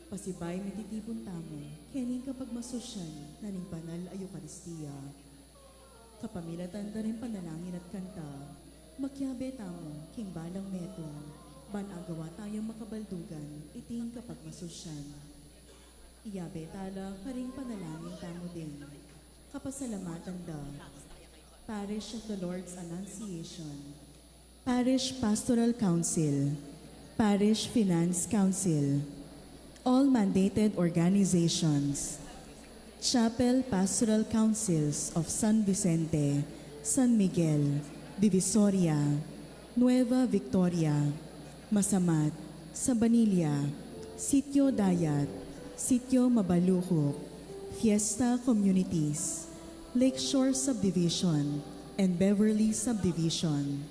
Pasibay mititipon tamo, kening kapag masusyan, naning banal ay Eucharistia. Kapamilatan da rin panalangin at kanta, makyabe tamo, king balang metong, banagawa tayong makabaldugan, iting kapag masusyan. Iyabe tala, karing panalangin tamo din, kapasalamatan da, Parish of the Lord's Annunciation, Parish Pastoral Council, Parish Finance Council, all mandated organizations, Chapel Pastoral Councils of San Vicente, San Miguel, Divisoria, Nueva Victoria, Masamat, Sabanilla, Sitio Dayat, Sitio Mabaluhok, Fiesta Communities, Lakeshore Subdivision, and Beverly Subdivision.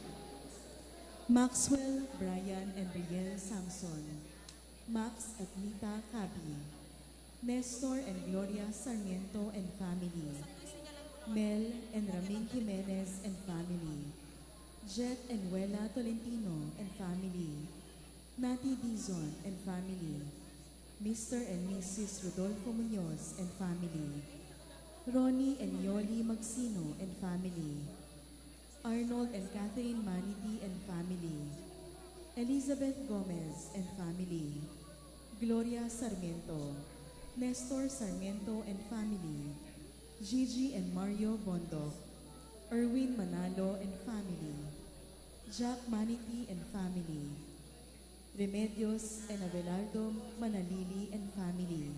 Maxwell, Brian, and Riel Samson, Max at Nita Cabi, Nestor and Gloria Sarmiento and family, Mel and Ramin Jimenez and family, Jet and Wela Tolentino and family, Nati Dizon and family, Mr. and Mrs. Rodolfo Munoz and family, Ronnie and Yoli Magsino and family, Arnold and Catherine Maniti and family, Elizabeth Gomez and family, Gloria Sarmiento, Nestor Sarmiento and family, Gigi and Mario Bondok, Erwin Manalo and family, Jack Maniti and family, Remedios and Abelardo Manalili and family,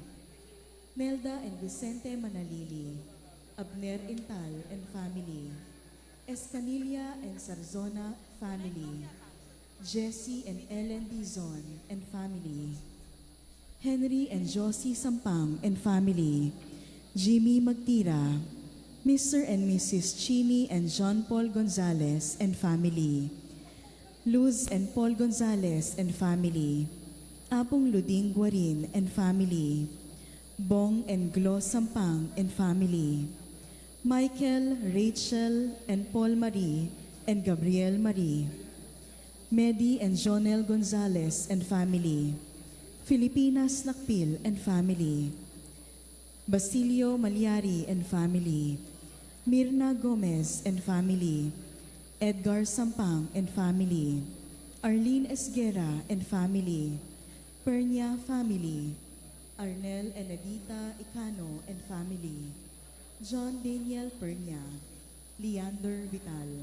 Melda and Vicente Manalili, Abner Intal and family, Escanilla and Sarzona family, Jesse and Ellen Dizon and family, Henry and Josie Sampang and family, Jimmy Magtira, Mr. and Mrs. Chini and John Paul Gonzalez and family, Luz and Paul Gonzalez and family, Apong Luding Guarin and family, Bong and Glo Sampang and family, Michael, Rachel, and Paul Marie and Gabriel Marie, Medi and Jonel Gonzalez and family, Filipinas Nakpil and family, Basilio Malyari and family, Mirna Gomez and family, Edgar Sampang and family, Arlene Esguera and family, Pernia family, Arnel and Edita Icano and family, John Daniel Pernia, Leander Vital.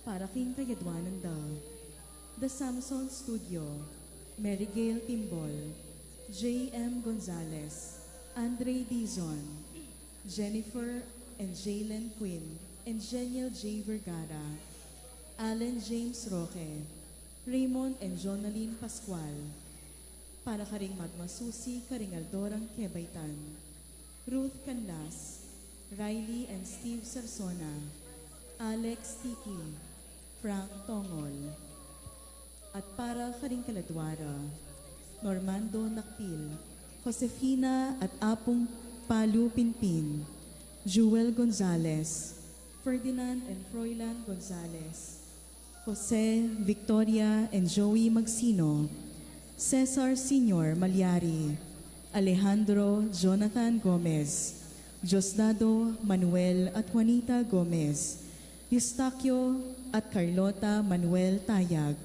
Para king kayadwanan daw, The Samson Studio, Marigale Timbol, J.M. Gonzalez, Andre Dizon, Jennifer and Jalen Quinn, and Geniel J. Vergara, Alan James Roque, Raymond and Jonaline Pascual, para karing magmasusi karing Aldorang Kebaytan, Ruth Canlas, Riley and Steve Sarsona, Alex Tiki, Frank Tongol, at para karing Kaladwara, Normando Nakpil, Josefina at Apong Palu Pinpin, Jewel Gonzalez, Ferdinand and Froilan Gonzalez, Jose, Victoria and Joey Magsino, Cesar Sr. Malyari, Alejandro Jonathan Gomez, Diosdado Manuel at Juanita Gomez, Eustaquio at Carlota Manuel Tayag,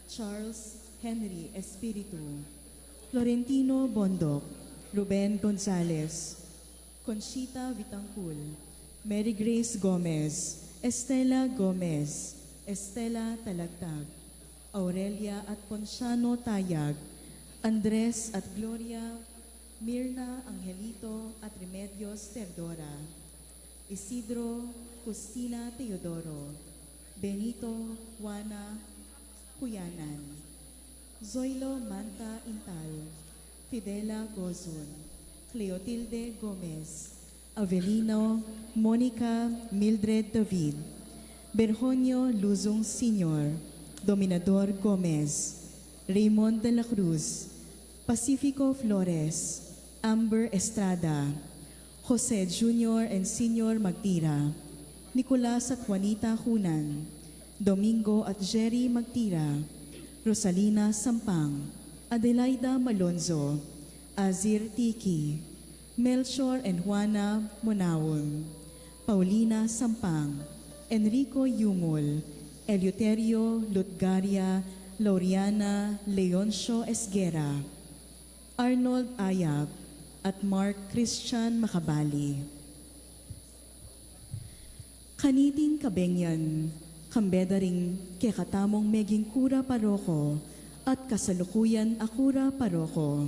Charles Henry Espiritu, Florentino Bondok, Ruben Gonzalez, Conchita Vitangkul, Mary Grace Gomez, Estela Gomez, Estela Talagtag, Aurelia at Ponciano Tayag, Andres at Gloria, Mirna Angelito at Remedios Terdora, Isidro, Justina Teodoro, Benito, Juana, Kuyanan, Zoilo Manta Intal, Fidela Gozun, Cleotilde Gomez, Avelino, Monica Mildred David, Berjonio Luzong Sr., Dominador Gomez, Raymond de la Cruz, Pacifico Flores, Amber Estrada, Jose Jr. and Sr. Magtira, Nicolas at Juanita Hunan, Domingo at Jerry Magtira, Rosalina Sampang, Adelaida Malonzo, Azir Tiki, Melchor and Juana Monawon, Paulina Sampang, Enrico Yumol, Eleuterio Lutgaria, Lauriana Leoncio Esguera, Arnold Ayab, at Mark Christian Makabali. Kaniting kabengyan, kambeda ring kekatamong meging kura paroko, at kasalukuyan akura paroko,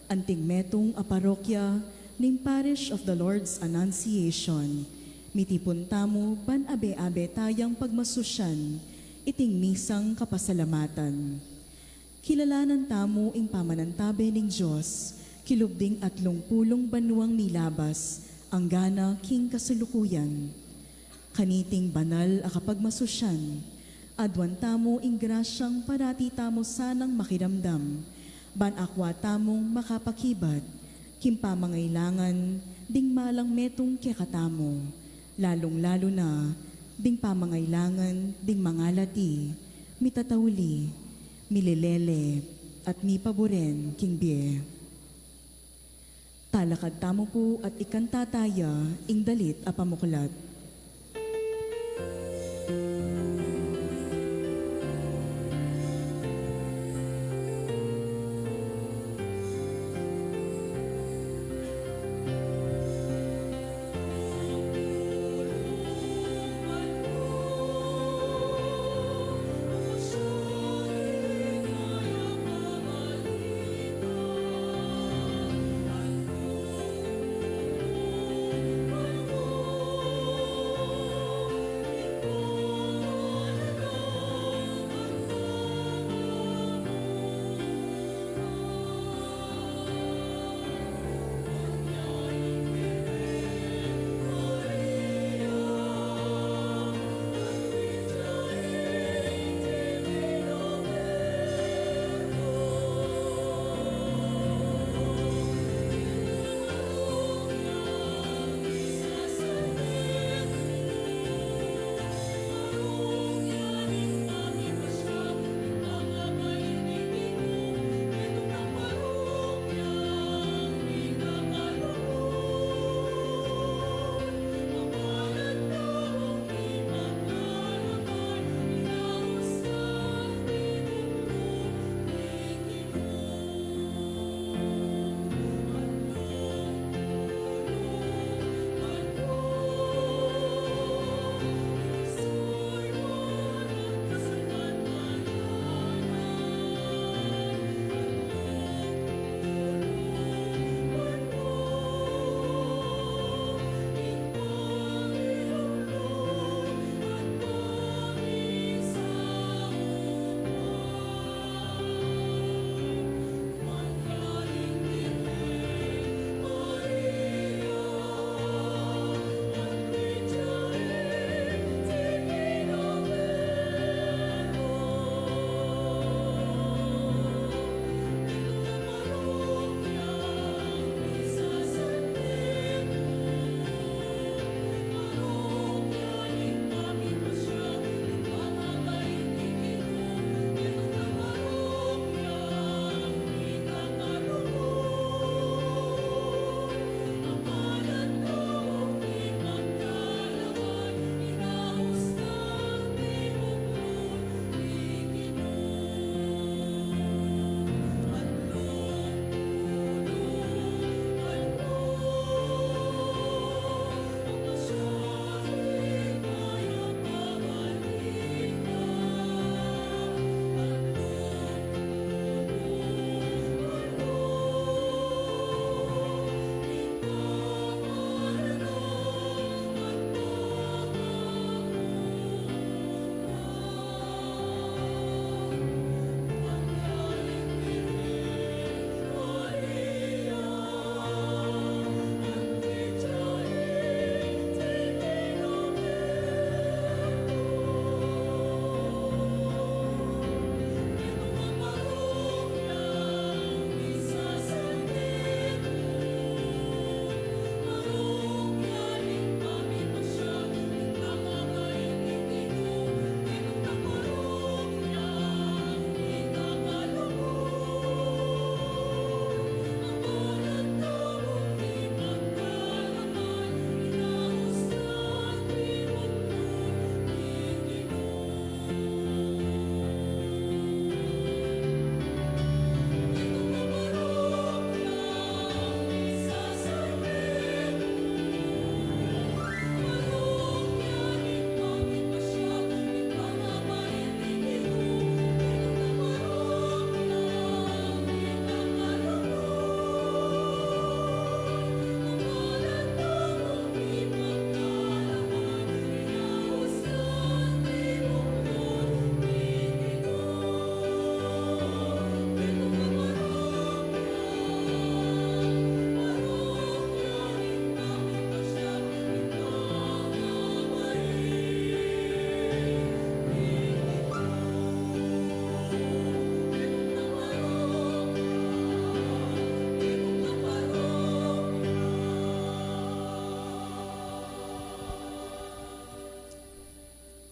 anting metong a parokya, ning Parish of the Lord's Annunciation, mitipon tamo ban abe-abe tayang pagmasusyan, iting misang kapasalamatan. Kilalanan tamo ing pamanantabe ning Diyos, kilubding at lungpulong banuang milabas, ang gana king kasalukuyan. Kaniting banal a kapagmasusyan, adwan tamo ing grasyang parati tamo sanang makiramdam, ban akwa tamong makapakibat, kimpamangailangan, ding malang metong kekatamo, lalong-lalo na, ding pamangailangan, ding mangalati, mitatawli, mililele, at mipaboren, king bie. Talakad tamo po at ikantataya, ing dalit a pamuklat.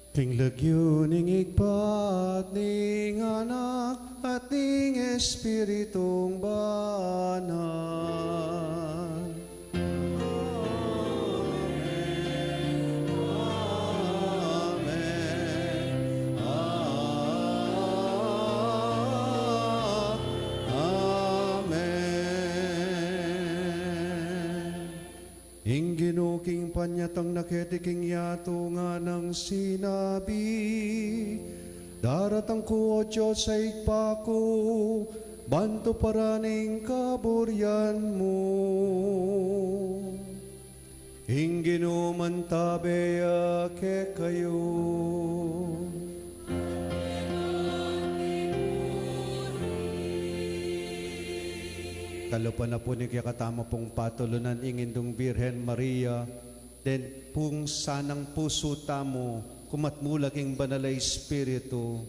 King lagyo ning igpat ning anak at ning Espiritong banal. Amen. Amen. Ingginuking panyatang naketiking yato nga ng sinabi, daratang ko o Diyos sa ikpako, banto paraning kaburyan mo. Ingginuman tabeya ke kayo. Kalupan na po ni katama pong patulunan ingindong Birhen Maria, den pung sanang puso tamo, kumatmulaking banalay espiritu,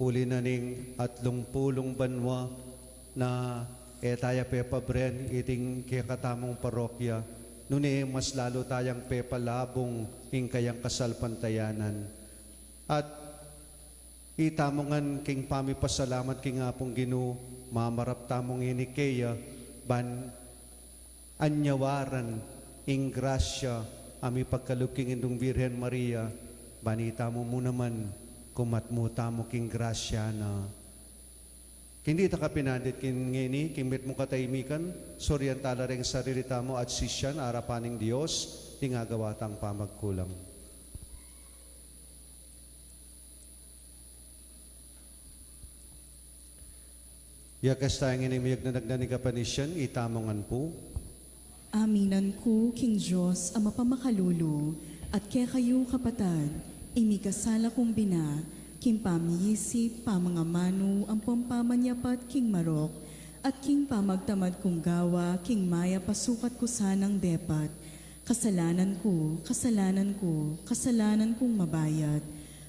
uli na ning atlong pulong banwa na etaya pepa bren iting kakatamong parokya, nuni mas lalo tayang pepa labong ing kayang kasalpantayanan. At itamongan king pamipasalamat king apong Ginoo, mamarap tamong inikeya, ban anyawaran ing grasya, ami pagkaluking indong Birhen Maria, banita mo naman, kumatmuta mo king grasya na. Hindi ta ka pinadit kin ngini, kimit mo kataymikan, soryan tala ring sarili mo at sisyan, arapaning Diyos, tingagawatang pamagkulang. Yakas tayong inimiyag na nagdanig kapanisyan, itamongan po. Aminan ko, King Diyos, ang mapamakalulo, at kaya kayo kapatad, imikasala kong bina, King pamiyisip, pamangamano, ang pampamanyapat, King Marok, at King pamagtamad kong gawa, King Maya pasukat ko sanang depat, kasalanan ko, kasalanan kong mabayat.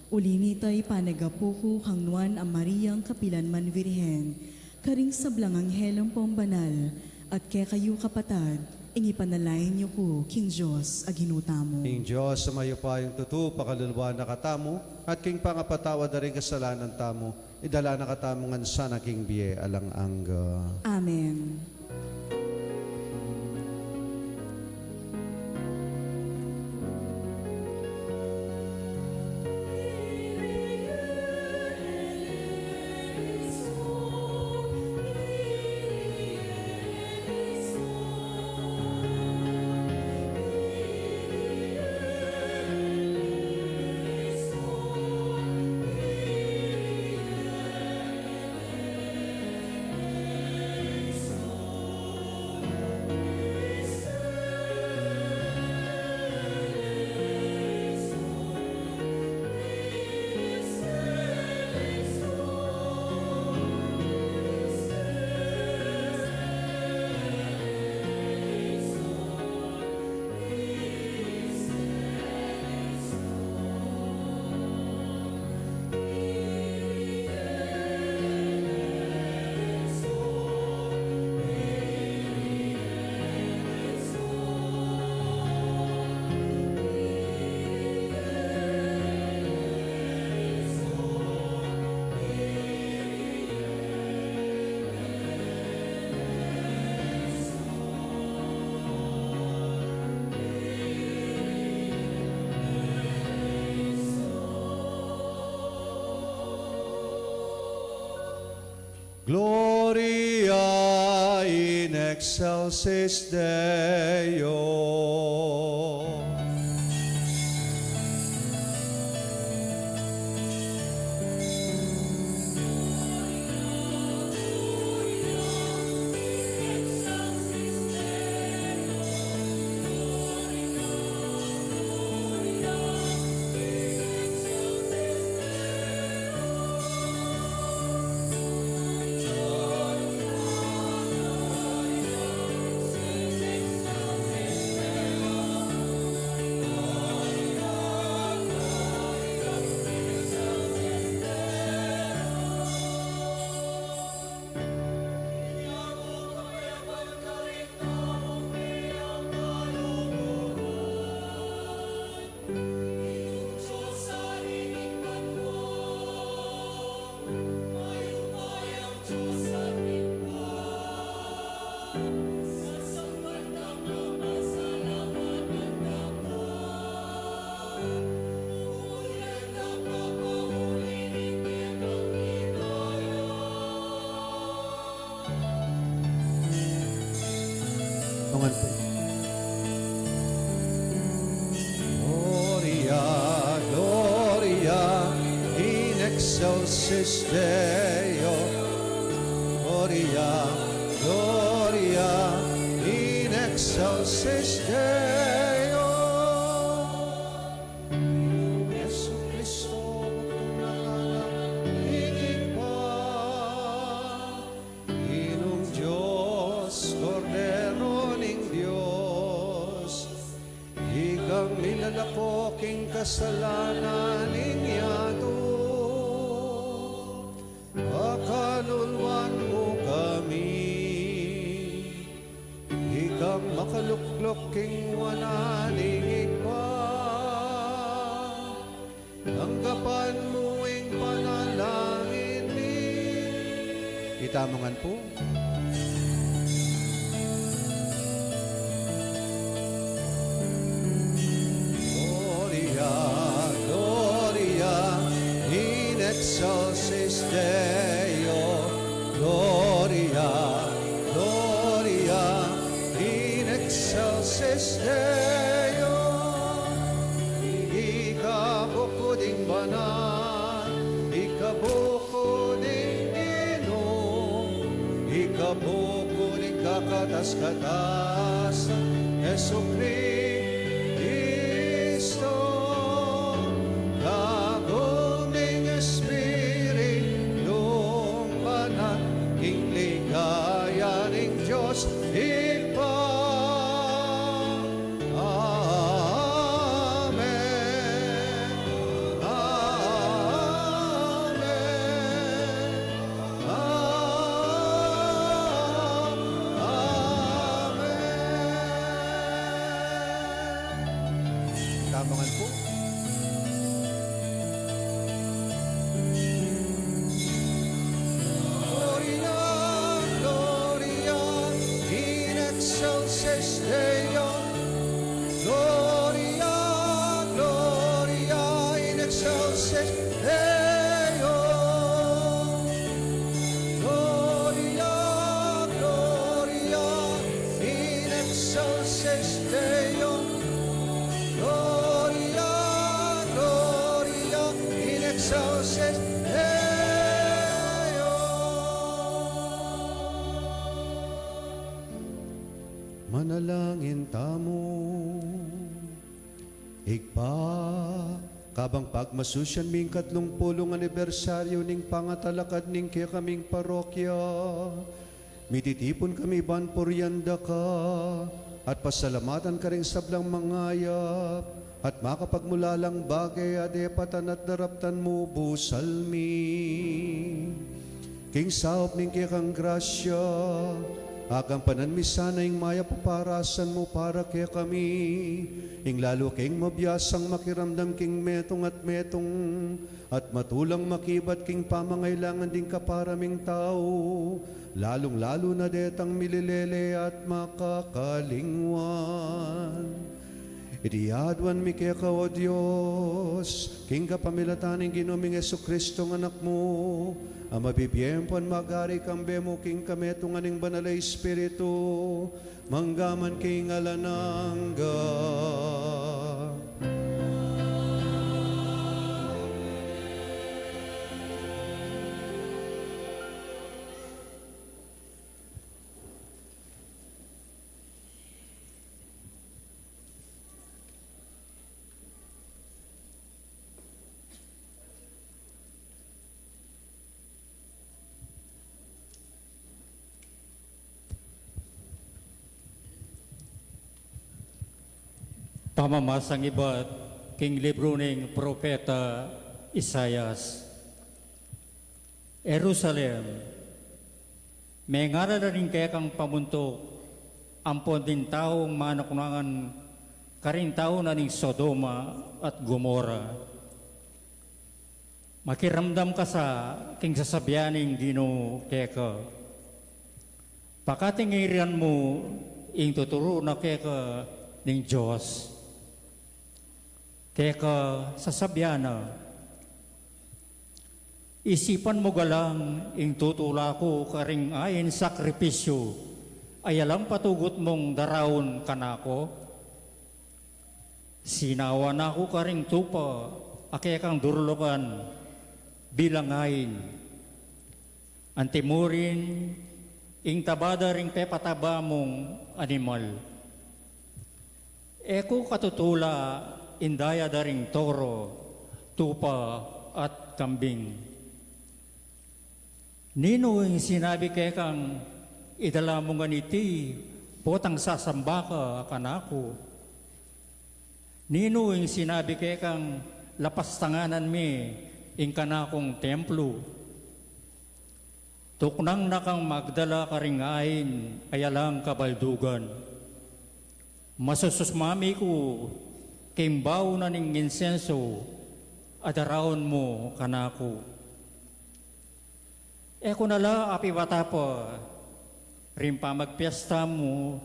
Ulinitay panagapo ko hangnuan ang Mariyang Kapilanman Virhen, karing sablang anghelang pambanal, at kaya kayo kapatad, ingipanalain niyo ko, King Diyos, aginutamo. King Diyos, samayo pa yung tutu, pakaluluwa na katamo, at king pangapatawa na rin kasalanan tamo, idala na katamongan sana king biye alang angga. Amen. Gloria in excelsis Deo. Tungan po. Gloria, Gloria, in excelsis Deo. Gloria, Gloria, in excelsis Deo. Yesu Cristo, hinging pa, Inong Diyos, Cordero ning Diyos, ikang nilalapoking kasalanan ninyato, pakaluluan mo kami, ikang makalukloking wananing pa, tanggapan mo ang panalangin ni. Itamongan po. Gloria, Gloria, in excelsis Deo. Gloria, Gloria, in excelsis Deo. Ikabukuding banal, ikabukuding Ginoo, ikabukuding kakatas-katas, Yesu Cristo, kaguming Espiritong banal, king ligaya ning Diyos, ipa. Amen. Amen. Tamangan po. Gloria, Gloria, in excelsis Deo. Gloria, Gloria, in excelsis Deo. Gloria, Gloria, in excelsis Deo. Gloria, Gloria, in excelsis Deo. Manalangin tamo, igpa, kabang pagmasusyan ming 30 anibersaryo ning pangatalakad ning kaya kaming parokya, mititipon kami ban poryanda ka, at pasalamatan ka rin sablang mangayap, at makapagmulalang bagay at epatan at daraptan mo busalmi. King saop ning kaya kang grasya, akang pananmisan ing maya paparasan mo para kaya kami, ing lalo king mabiyasang makiramdam king metong at matulang makibat king pamangailangan ding kaparaming tao, lalong-lalo na detang mililele at makakalingwan. Itiadwan mi kaya ka, O Diyos, king kapamilataning ginoming Yesu Kristo ng anak mo, ang mabibiyempan magari kang bemo king kametong aning banal Espiritu, manggaman king alanangga. Pamamasang iba't king libro ng propeta Isayas. Jerusalem, may ngara na rin kaya kang pamuntok, ampon din taong manakunangan karing tao na ning Sodoma at Gomora. Makiramdam ka sa king sasabianing Ginoo keka. Pakatingirian mo ing tuturo na keka ning Diyos. Keka sasabyana, isipan mo galang ing tutula ko karing ayin sakripisyo, ay alam patugot mong darawon kanako. Sinawa na ako karing tupa, akya kang durlokan, bilangain. Antimurin, ing tabada ring pepataba mong animal. Eko katutula, indaya daring toro, tupa at kambing. Nino yung sinabi kay kang idala mo nga niti, potang sasamba ka kanako. Nino yung sinabi kay kang lapastanganan mi, ing kanakong templo. Tuknang nakang magdala karingain, ayalang kabaldugan. Masususmami ko, kimbaw na ning insenso, adaraon mo kanako. Eko nala api watapa, rimpa magpiesta mo,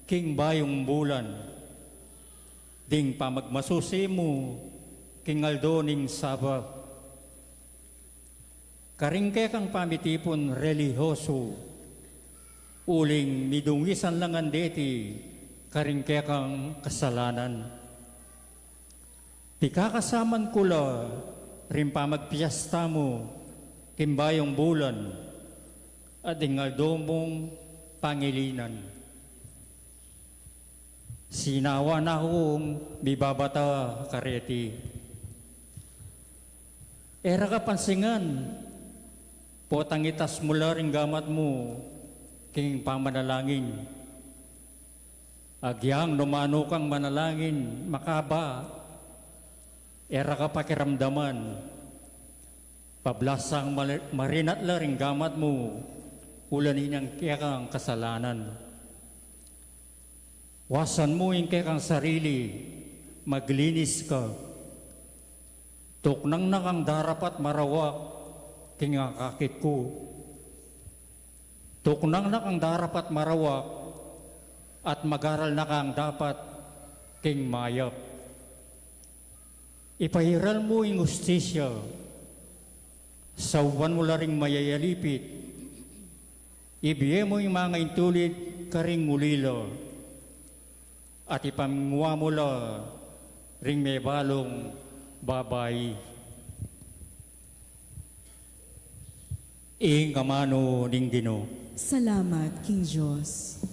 king bayong bulan. Ding pamagmasusi mo, king aldoning sabak. Karingke kang pamitipon relihoso, uling midungisan lang andeti, karingke kang kasalanan. Pikakasaman kula, rimpa magpiesta mo, kimbayong bulan, at ingaldo mong pangilinan. Sinawa na akong bibabata kareti. Era ka pansingan, potang itas mula ring gamat mo, king pamanalangin. Agyang numano kang manalangin, makaba, era ka pakiramdaman. Pablasang marinat la ring gamat mo, ulanin ang kiyakang kasalanan. Wasan mo yung kiyakang sarili, maglinis ka. Tuknang nakang darapat marawak, kingakakit ko. Tuknang nakang darapat marawak, at magaral na kang dapat king mayap. Ipahiral mo yung ustisya, sauban mo laring mayayalipit, ibiye mo yung mga intulit karing mulilo, at ipamingwa mo la ring may balong babay. Ing kamano ning Ginoo. Salamat, King Diyos.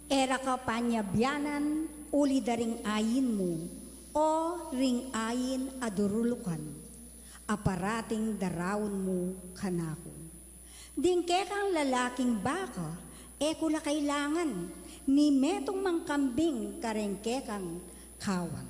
Era ka panyabyanan, uli daring ayin mo, o ring ayin adurulukan, aparating darawon mo kanako. Dingke kang lalaking baka, ekula kailangan, ni metong mangkambing karengke kang kawan.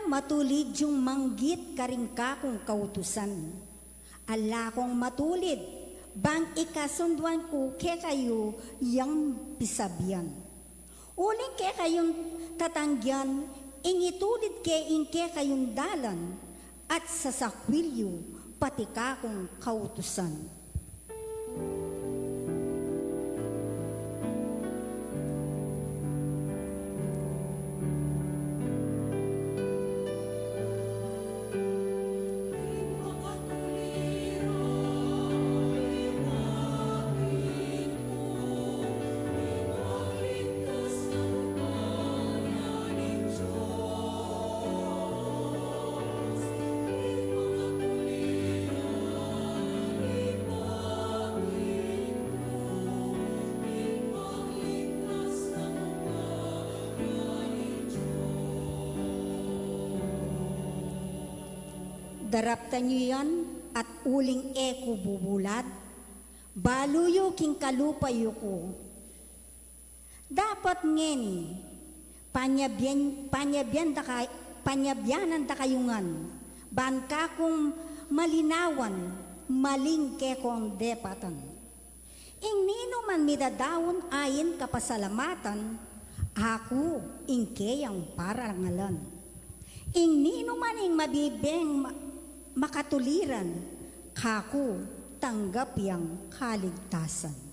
matulid yung manggit karing kakong kautusan. Ala kong matulid, bang ikasunduan ko ke kayo yang pisabyan. Uling ke kayong tatangyan, ingitulid ke ingke kayong dalan, at sa sakwilyo, pati kakong kautusan. Daraptan nyo yan at uling eko bubulad, baluyo king kalupayo ko. Dapat ngeni, panyabyanan da kayungan, ban kakong malinawan, maling kekong depatan. Ing nino man midadawon ayin kapasalamatan, ako ingkeyang parangalan. Ing nino man ing mabibeng makatuliran, kako tanggap yang kaligtasan.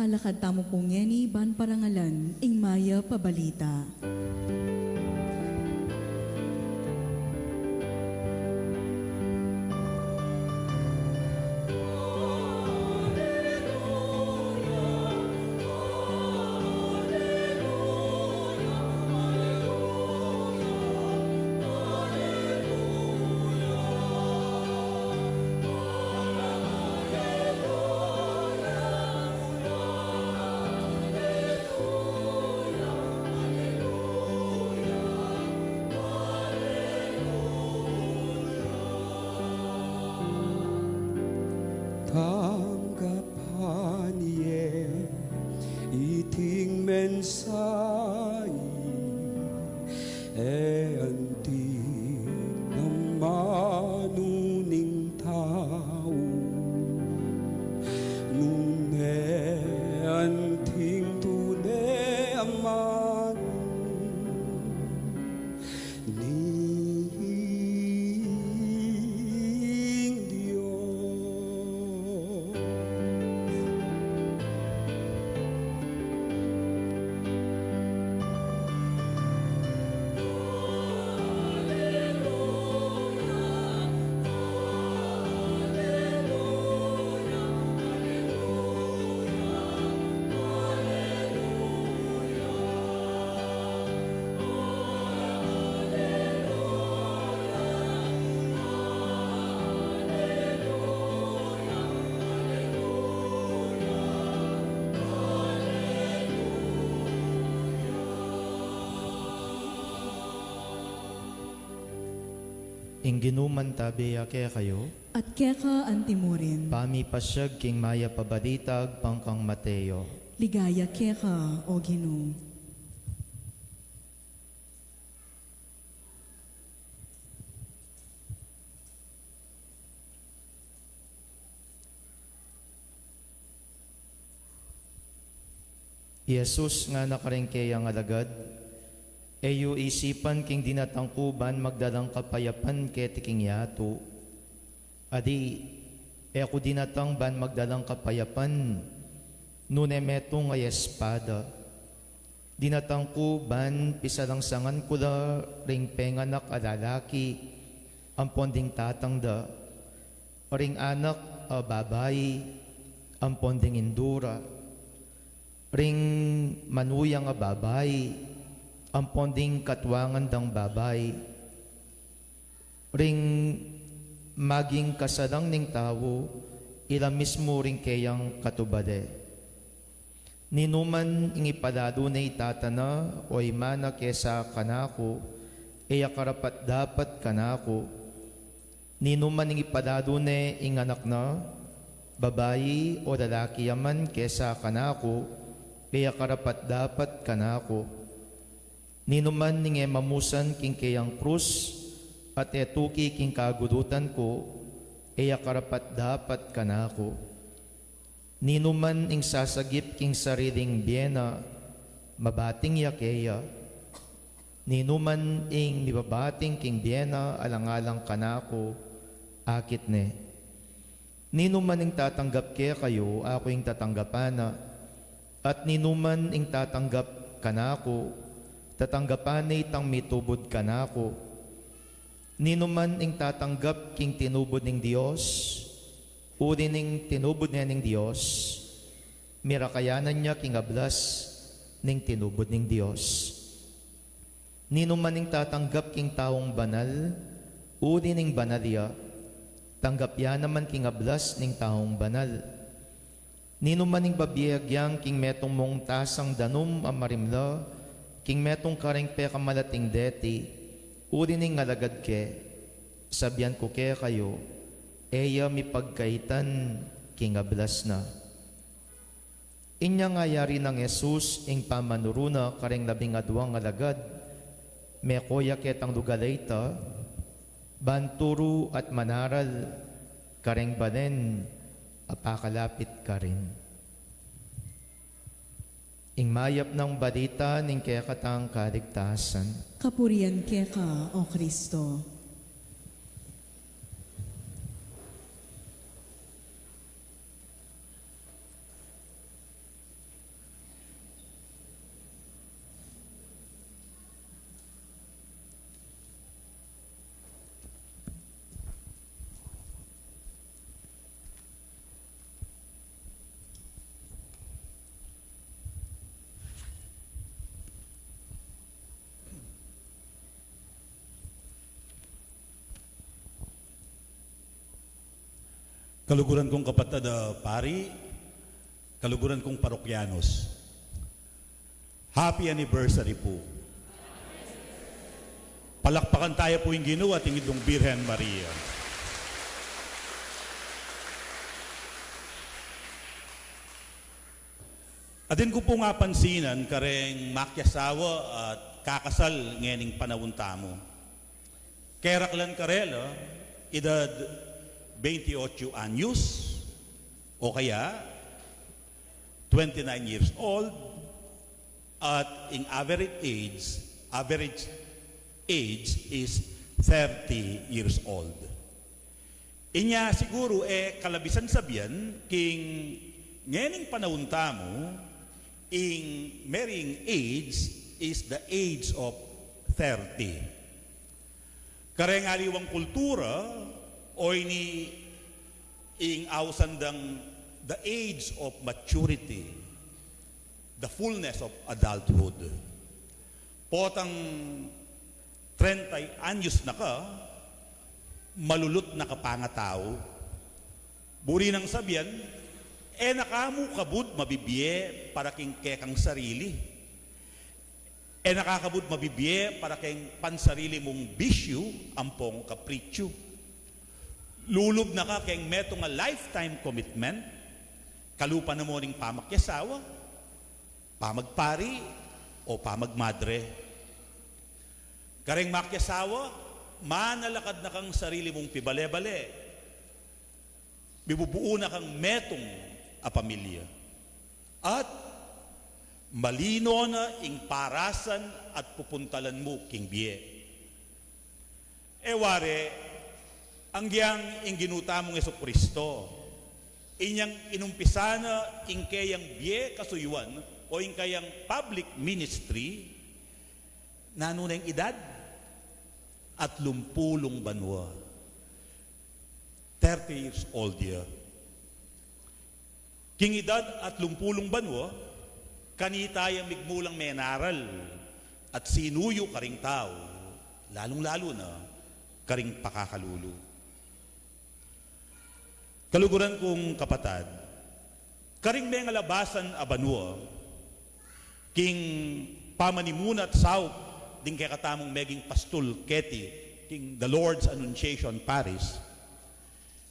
Talakad tamo pong yeni ban parangalan, ing maya pabalita. Ingginuman tabi kaya kayo, at keka antimurin. pami pasyag king maya pabalitag pangkang Mateo. Ligaya keka, O Ginoo. Jesus nga nakarengke ang alagad, eyo isipan king dinatangkuban magdalang kapayapan ketiking yato. Adi, ako dinatangban magdalang kapayapan, nunemetong ay espada. Dinatangkuban pisalangsangan kula ring penganak alalaki, ang ponding tatangda, ring anak a babayi, ang ponding indura, ring manuyang a babay, ang ponding katwangan dang babay, ring maging kasalang ning tao, ila mismo ring kayang katubade. Ninuman ingipalado na itatana o imana kesa kanako, iya karapat dapat kanako. Ninuman ingipalado na inganak na, babayi o lalaki yaman kesa kanako, kaya karapat dapat kanako. Ninuman ninge mamusan king kayang krus at etuki king kagudutan ko, kaya karapat dapat kanako. Ninuman ing sasagip king sariling biyena, mabating yakeya. Ninuman ing mibabating king biyena alang-alang kanako, akit ne. Ninuman ing tatanggap kaya kayo, ako ing tatanggapana. At ninuman ing tatanggap kanako, tatanggapan itang mitubod kanako. Ninuman ing tatanggap king tinubod ning Dios, uri ning tinubod niya ning Dios, mirakayanan niya king ablas ning tinubod ning Dios. Ninuman ing tatanggap king taong banal, uri ning banalya, tanggap yan naman king ablas ning taong banal. Ninuman ing babiyagyang king metong mong tasang danum amarimla, king metong kareng peka malating deti, uri ning alagad ke, sabyan ko ke kayo, eya mi pagkaitan king ablas na. Inya nga yari ng Jesus ing pamanuruna kareng 12 alagad, me koya ketang lugalayta, banturo at manaral, kareng banen, apakalapit ka rin. Ing mayap ng balita ning kaya katang kaligtasan. Kapurian keka, O Kristo. Kaluguran kong kapatid pari, kaluguran kong parokyanos. Happy anniversary po. Palakpakan tayo po yung Ginoo at Ingidong Birhen Maria. Atin ko po nga pansinan kareng makyasawa at kakasal ngening panawon tamo. Keraklan karela, edad 28 anyos o kaya 29 years old at in average age is 30 years old. Inya siguro kalabisan sabihan king ngening panahon tamo ing marrying age is the age of 30. Kareng aliwang kultura o ini ing awsandang the age of maturity, the fullness of adulthood. Potang 30 anyos na ka, malulot na kapangatao. Buri nang sabihan, nakamu kabud mabibiye para king kekang sarili. E nakakabut mabibye para kayong pansarili mong bisyo, ampong kapritsyo. Lulub na ka kayong meto nga lifetime commitment, kalupa na mo ning pamakyasawa, pamagpari, o pamagmadre. Kareng makyasawa, manalakad na kang sarili mong pibale-bale. Bibubuo na kang metong a pamilya. At malino na ing parasan at pupuntalan mo king biye. Eware, ang giyang ing ginuta mong Jesucristo, inyang inumpisa na ing kayang biye kasuyuan o ing kayang public ministry, nanunay edad at lumpulong banwa. 30 years old ya. King edad at lumpulong banwa, kanitayang migmulang menaral at sinuyo karing tao, lalong-lalo na karing pakakalulu. Kaluguran kong kapatad, karing may ngalabasan a banwa, king pamanimunat sao, ding kay katamong meging pastol keti, king the Lord's Annunciation Paris,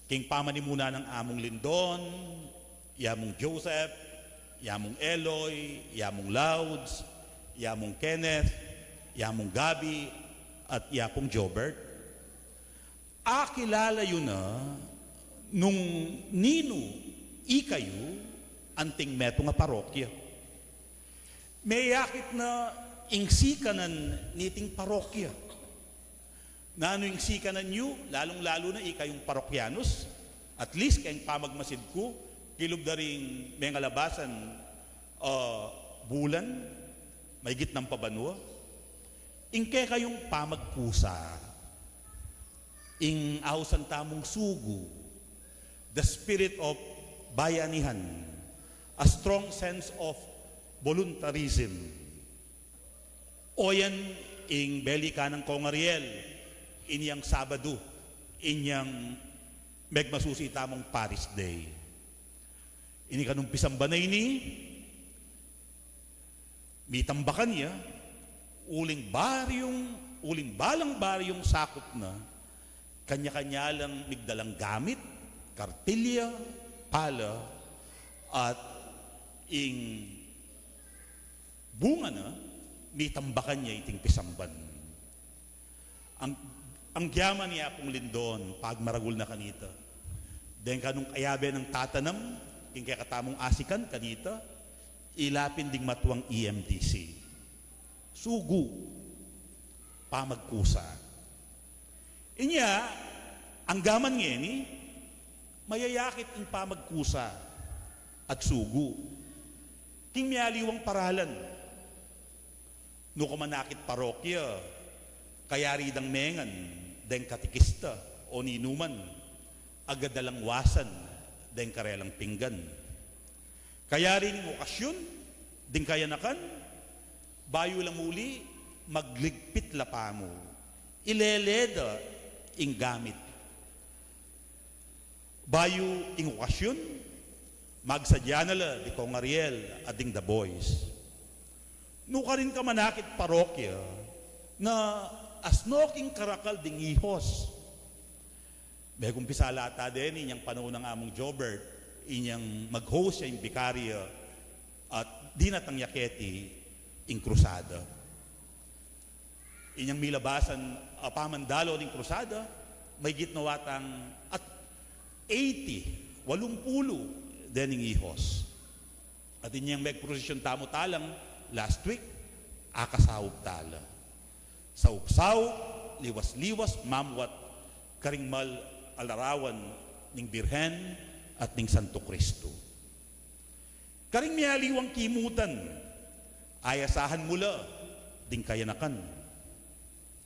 king pamanimuna ng among Lindon, yamong Joseph, yamong Eloy, yamong Louds, yamong Kenneth, yamong Gabi, at yapong Jobert. Kilala yun na nung nino ikayo anting meto nga parokya. May yakit na ingsikanan niting parokya. Na ano ingsikanan nyo, lalong-lalo na ikayong parokyanos, at least kayong pamagmasid ko, kilog na rin may ngalabasan bulan, may gitnang pabanwa. Ingke kayong pamagpusa, ing awsan tamong sugo, the spirit of bayanihan, a strong sense of voluntarism. O yan, ing beli ka ng Kong Ariel, inyang Sabado, inyang megmasusi tamong Paris Day. Ini kanumpisang banay ni, mitambakan niya, uling balang baryong sakop na, kanya-kanya lang migdalang gamit, kartilya, pala, at ing bunga na, mitambakan niya iting pisamban. Ang gyaman niya pong Lindon, pag maragul na kanita, dahil kanong ayabe ng tatanam, king kaya katamong asikan kanita, ilapin ding matuang EMDC. Sugu, pamagkusa. Inya, ang gaman nga ni, mayayakit ang pamagkusa at sugu. King miyaliwang paralan, no kumanakit parokya, kaya ridang mengan, deng katikista o ninuman, agad dalang wasan, deng karelang pinggan. Kaya rin yung okasyon, ding kaya nakan, bayo lang muli, magligpit lapa mo, ileleda ing gamit. Bayo ing okasyon, magsadya nala di Kong Ariel at ding the boys. No ka rin ka manakit parokya, na asnoking karakal ding ihos. May kumpisa lata din, inyang panahon ng among Jobert, inyang mag-host siya yung bikarya at di natang yaketi ing krusada. Inyang milabasan pamandalo ng krusada, may gitnawatang at 80 dening ihos. At inyang mag-prosesyon tamo-talang last week, akasawag tala. Saub-saub, liwas-liwas, mamwat, karingmal alarawan ning Birhen at ning Santo Kristo. Karing miyaliwang kimutan, ayasahan mula, ding kayanakan.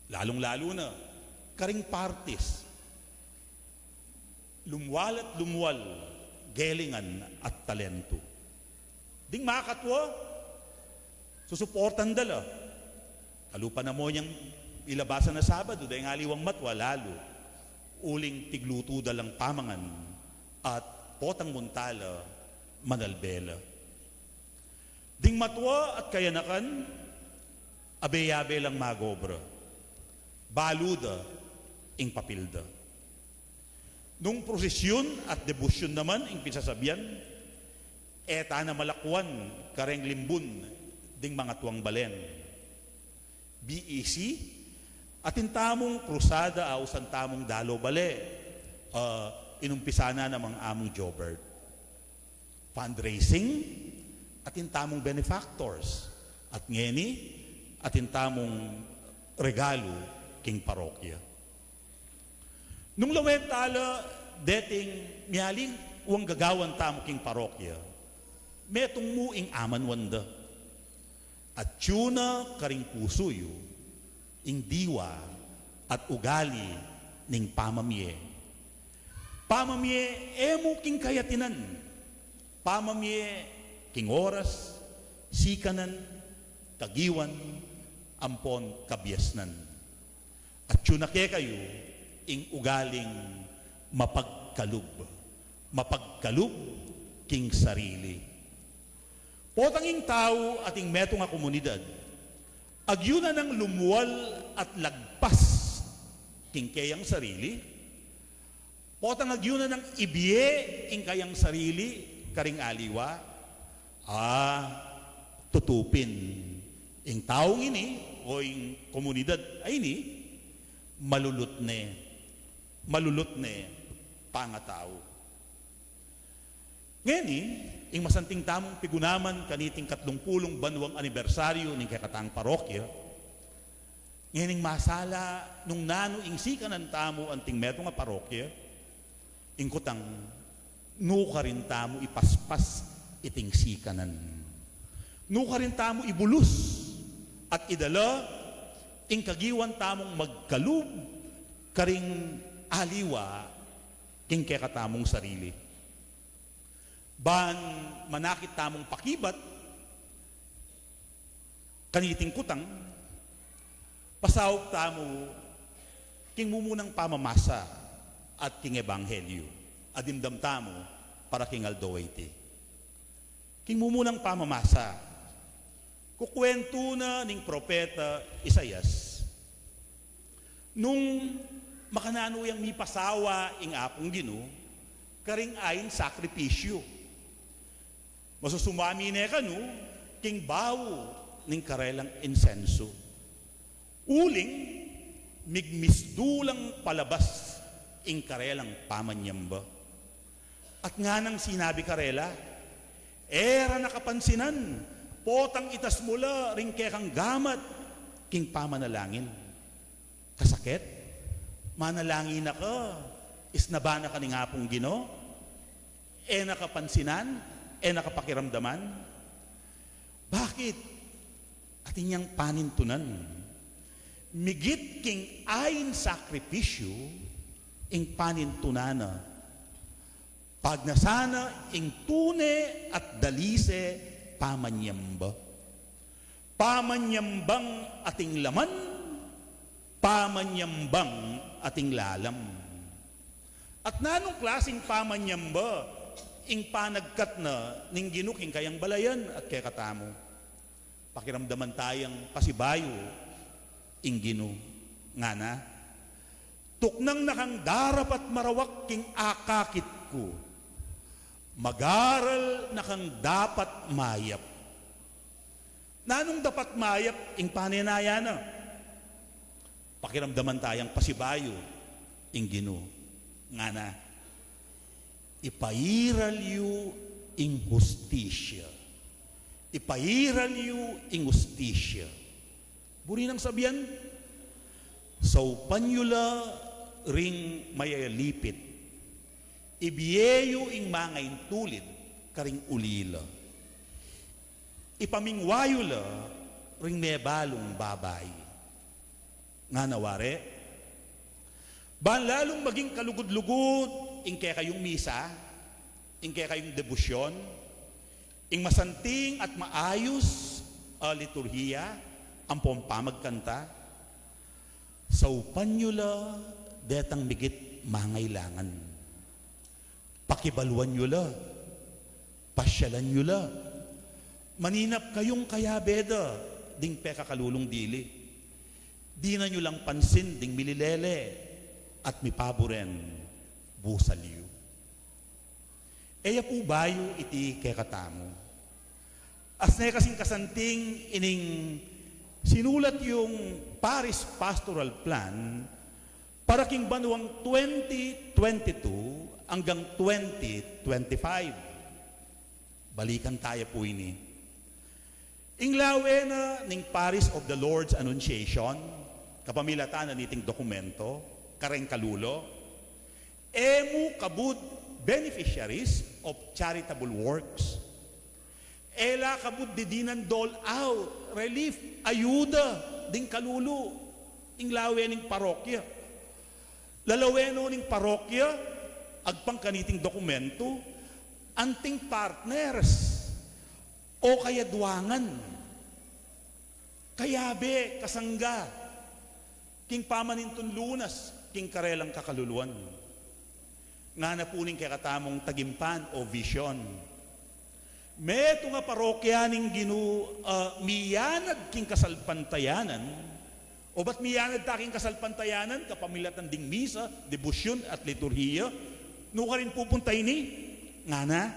Lalong-lalo na, karing parties, lumwal at lumwal, gelingan at talento. Ding makatwa, susuportan dala. Kalupa na mo niyang ilabasan na Sabado, dahil ngaliwang matwa lalo. Uling tigluto dalang pamangan at potang muntala manalbela. Ding matwa at kayanakan, abeyabe lang magobra, baluda, ing papilda. Nung prosesyon at debusyon naman, ing pinsasabihan, eta na malakwan, kareng limbun, ding mga tuwang balen. BEC, atin tamong krusada ausan tamong dalo bale, inumpisa na namang among Jobert. Fundraising, atin tamong benefactors, at ngeni, atin tamong regalo king parokya. Nung lawet tala, dating miyaling uwang gagawan tamo king parokya, metong muing aman wanda. At tuna karing pusoyo, ing diwa at ugali ning pamamye. Pamamye emo king kayatinan. Pamamye king oras, sikanan, kagiwan, ampon kabyasnan. At tuna kayo, ing ugaling mapagkalub. Mapagkalub king sarili. Potanging tao ating meto nga komunidad, agyuna ng lumuwal at lagpas king kayang sarili, potang agyuna ng ibiye ing kayang sarili, karing aliwa, tutupin ing taong ini o ing komunidad ay ini, malulot ne pangatao. Ngeni, ing masanting tamong pigunaman kaniting 30 banwang anibersaryo ning kakatang parokya, ngening masala nung nano ing sikanan tamo anting meto nga parokya, ing kutang nuka rin tamo ipaspas iting sikanan. Nuka rin tamo ibulus at idala ing kagiwan tamong magkalub karing aliwa king kekatamong sarili. Ban manakit tamong pakibat kaniting kutang pasawag tamo king mumunang pamamasa at king ebanghelyo adimdam tamo para king aldoete. King mumunang pamamasa kukwento na ning propeta Isayas nung makanano yang mipasawa ing apong Ginoo karing ayin sakripisyo. Masusumami ne kanu king bawo ning karelang insenso. Uling migmisdulang palabas ing karelang pamanyamba. At nga nang sinabi karela, era nakapansinan, potang itas mula ring kekang gamat king pamanalangin. Kasakit, manalangin na ka, isnabana ka ning apong Ginoo, nakapansinan, nakapakiramdaman. Bakit? Atin niyang panintunan. Migit king ayin sakripisyo, ing panintunana. Pagnasana, ing tune at dalise, pamanyamba. Pamanyambang ating laman, pamanyambang ating lalam. At nanong klaseng pamanyamba, ing panagkat na ning ginuking kayang balayan at kaya katamo. Pakiramdaman tayang pasibayo, ing Ginoo. Nga na, tuknang nakang darap at marawak king akakit ko, magaral nakang dapat mayap. Nanong dapat mayap, ing paninaya na. Pakiramdaman tayang pasibayo, ing Ginoo. Nga na, ipairal yu ing hustisya. Ipairal yu ing hustisya. Buri nang sabihan, saupan yu la ring mayalipit. Ibiyeyo ing mga intulid karing ulila. Ipamingwayo la ring mebalong babay. Nga naware, ban lalong maging kalugod-lugod ing kaya kayong misa, ing kaya kayong debusyon, ing masanting at maayos liturhiya, ang pompamagkanta, saupan nyo la, detang migit mangailangan. Pakibaluan nyo la, pasyalan nyo la, maninap kayong kayabeda, ding pekakalulong dili. Di na nyo lang pansin ding mililele at mipaboren busaliw. Eya po bayo iti kekatamo. As na kasing kasanting ining sinulat yung Paris Pastoral Plan para king banuang 2022 hanggang 2025. Balikan tayo po ini. Inglawe na ning Paris of the Lord's Annunciation, kapamilatan na niting dokumento, kareng kalulo, emu kabud beneficiaries of charitable works, ela kabud didinan dole out, relief, ayuda, ding kalulo, inglawe ning parokya. Lalaweno ning parokya, agpang kaniting dokumento, anting partners, o kaya duwangan, kayabe, kasangga, king pamanintun lunas, king karelang kakaluluan. Nga na po ning kakatamong tagimpan o vision. Meto nga parokya ning miyanad king kasalpantayanan, o ba't miyanad taking kasalpantayanan, kapamilatan ding misa, debosyon at liturhiya, no ka rin pupuntay ni, nga na,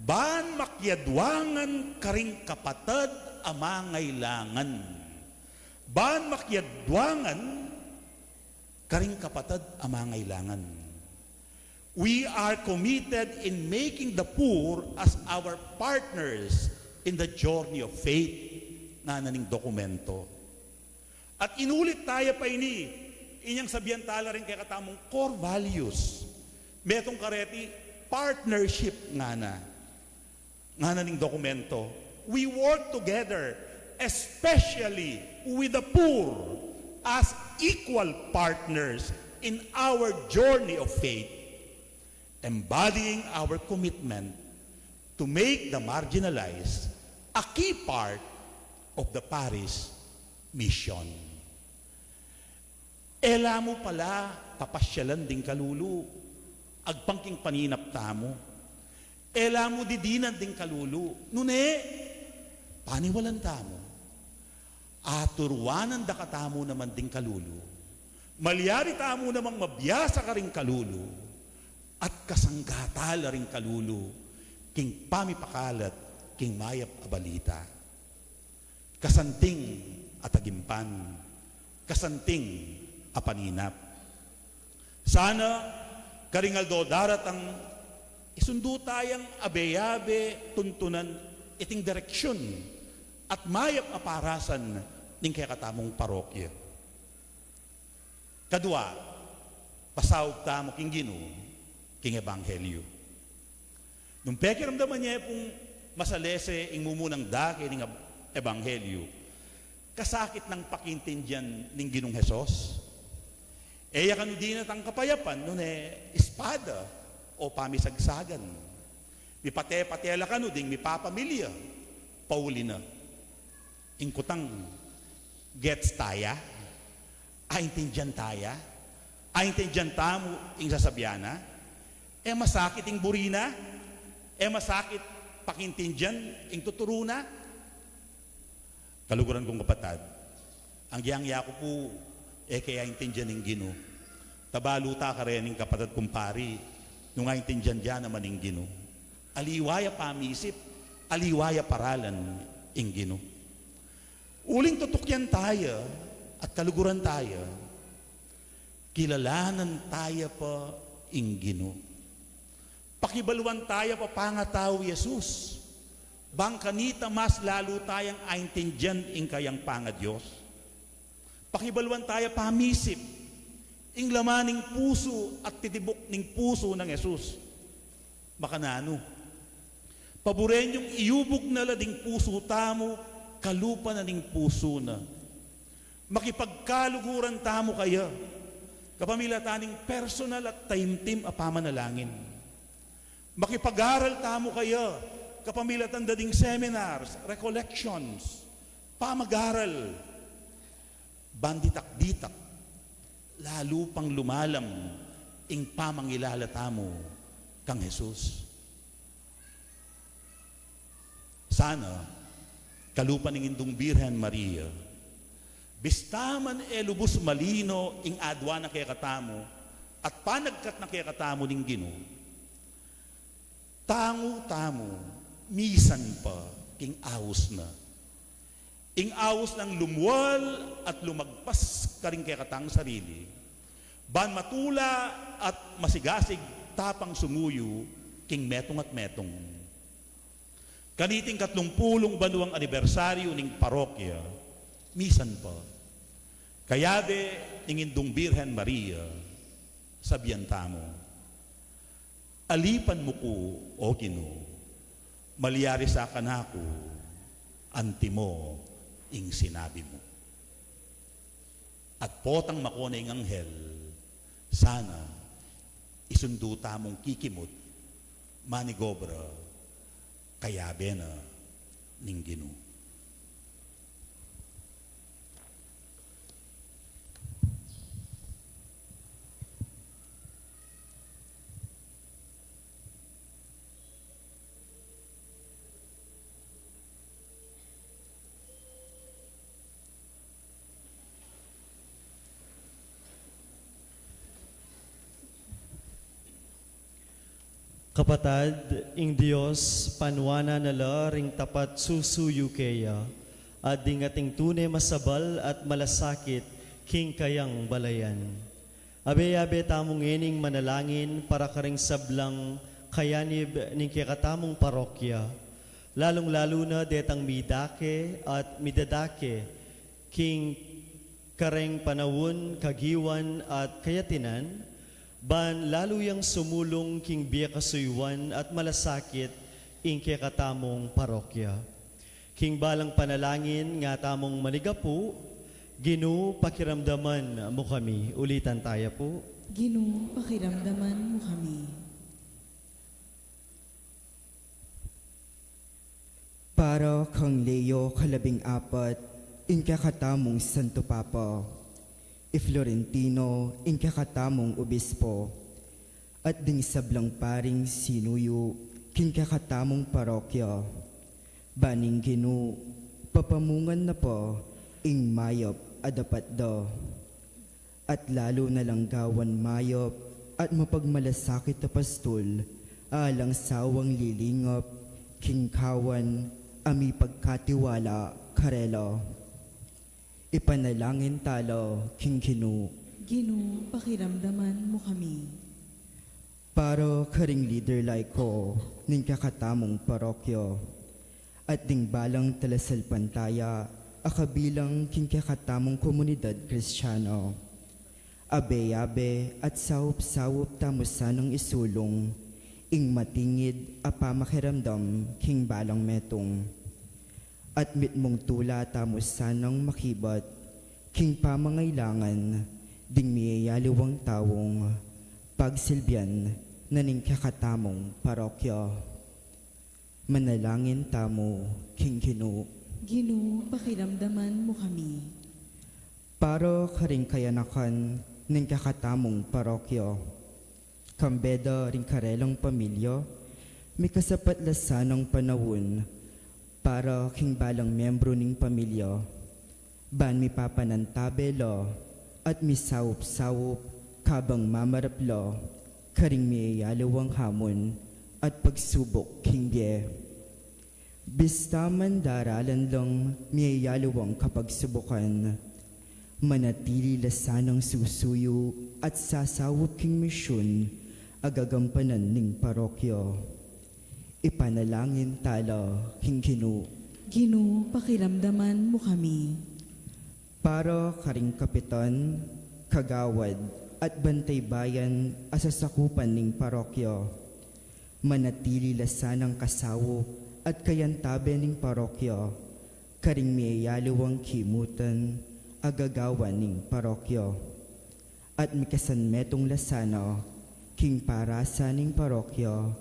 ban makyadwangan karing kapatad amangailangan. Ban makyadwangan karing kapatad amangailangan. We are committed in making the poor as our partners in the journey of faith, nga naning dokumento. At inulit tayo pa ini, inyang sabihan tala rin kay katamong core values. Metong kareti, partnership nga na ning dokumento. We work together, especially with the poor, as equal partners in our journey of faith, embodying our commitment to make the marginalized a key part of the Paris mission. Ela mo pala, papasyalan ding kalulu, agpangking paninapta mo. Ela mo didinan ding kalulu, nune, paniwalan tamo. Aturwanan da katamo naman ding kalulu. Malyari tamo namang mabiyasa ka ring kalulu, at kasanggatala ring kalulu, king pamipakalat, king mayap abalita. Kasanting atagimpan, kasanting apaninap. Sana karingaldo darat ang isundo tayang abe-abe tuntunan iting direksyon at mayap aparasan ning kaya katamong parokya. Kadua, pasawag tamo king Ginoo, king Ebanghelyo. Nung pekiramdaman niya pong masalese ing mumunang dake ning Ebanghelyo, kasakit ng pakintindihan ning Ginong Hesus, eya kanu di na tang kapayapan, nun espada o pamisagsagan. Mipate-patela kanu ding mipapamilya, pauli na. Ingkutang gets taya, aintindihan taya, aintindihan tamo ing sasabyana, masakit ing burina, masakit pakintindihan ing tuturuna. Kaluguran kong kapatad, ang giyangya ko po, kaya intindihan ng Ginoo. Tabaluta ka rin ng kapatad kumpari, nung intindihan dyan naman ng Ginoo. Aliwaya pamisip, aliwaya paralan ng Ginoo. Uling tutukyan tayo, at kaluguran tayo, kilalanan tayo pa ng Ginoo. Pakibaluan tayo pa pangataw Yesus. Bang kanita mas lalo tayang aintindihan ing kayang panga Diyos. Pakibaluan tayo pamisip, ing laman ning puso at titibok ning puso ng Yesus. Makanano, paboren yung iubog na lading puso tamo, kalupa na ning puso na. Makipagkaluguran tamo kaya, kapamilataning personal at taimtim a pamanalangin. Makipag-aral tamo kaya, kapamilatan dading seminars, recollections, pamag-aral, banditak-ditak, lalo pang lumalam, ing pamangilalata mo kang Jesus. Sana, kalupan ng indong Birhen Maria, bistaman lubos malino ing adwa na kaya katamo, at panagkat na kaya katamo ning Gino, tango-tamo, misan pa, king awos na. Ing awos ng lumuwal at lumagpas ka rin kaya katang sarili, ban matula at masigasig tapang sumuyo, king metong at metong. Kaniting 30 banuang anibersaryo ning parokya, misan pa. Kayabe ning indong Birhen Maria, sabihan tamo, alipan mo ko, o Ginoo, maliyari sa kanako, antimo ing sinabi mo. At potang makona ing anghel, sana isundo tamong kikimot, manigobra, kayabe na ning Ginoo. Kapatad, ing Diyos, panwana nala ring tapat susuyo kaya, at dingating tunay masabal at malasakit, king kayang balayan. Abe-abe tamong ining manalangin para karing sablang kayanib ning kikatamong parokya, lalong-lalo na detang midake at midadake, king kareng panawon, kagiwan at kayatinan, ban lalo yang sumulong king biya kasuywan at malasakit ing katamong parokya. King balang panalangin nga tamong manigapu, Ginoo pakiramdaman mo kami. Ulitan tayo po. Ginoo, pakiramdaman mo kami. Para kang Leo 14, inka katamong Santo Papa, Florentino, inka katamong Obispo, at ding sablang paring sinuyo, kinka katamong parokya, baning Ginoo, papamungan na po, ing mayop adapat do, at lalo na lang gawan mayop, at mapagmalasakit na pastol, alang sawang lilingop, kingkawan, ami pagkatiwala, karelo. Ipanalangin talo, King Ginoo. Ginoo, pakiramdaman mo kami. Para karing leader like ko, ning kakatamong parokyo, at ding balang talasal pantaya, akabilang king kakatamong komunidad Kristiyano. Abe-abe at sawop-sawop tamusan ng isulong, ing matingid apamakiramdam king balang metong. At mitmong tula tamusan ng makibat, king pamangailangan, ding miyayaliwang tawong, pagsilbian na ning kakatamong parokyo. Manalangin tamo, King Ginoo. Ginoo, pakiramdaman mo kami. Para karing kayanakan ng kakatamong parokyo, kambeda ring karelang pamilya, may kasapatlasan ng panahon para king balang membro ning pamilya, ban mi papanantabelo at mi sawop-sawop kabang mamaraplo, karing miyayalawang hamon at pagsubok king bie. Bistaman daralan lang miyayalawang kapagsubukan, manatili lasanang susuyo at sasawop king misyon, agagampanan ning parokyo. Ipanalangin talo, King Ginoo. Ginoo, pakiramdaman mo kami. Para karing kapitan, kagawad, at bantay bayan asasakupan ning parokyo, manatili lasanang kasawo at kayantabe ning parokyo, karing miyayalawang kimutan, agagawan ning parokyo. At mikasan metong lasano, king parasa ning parokyo,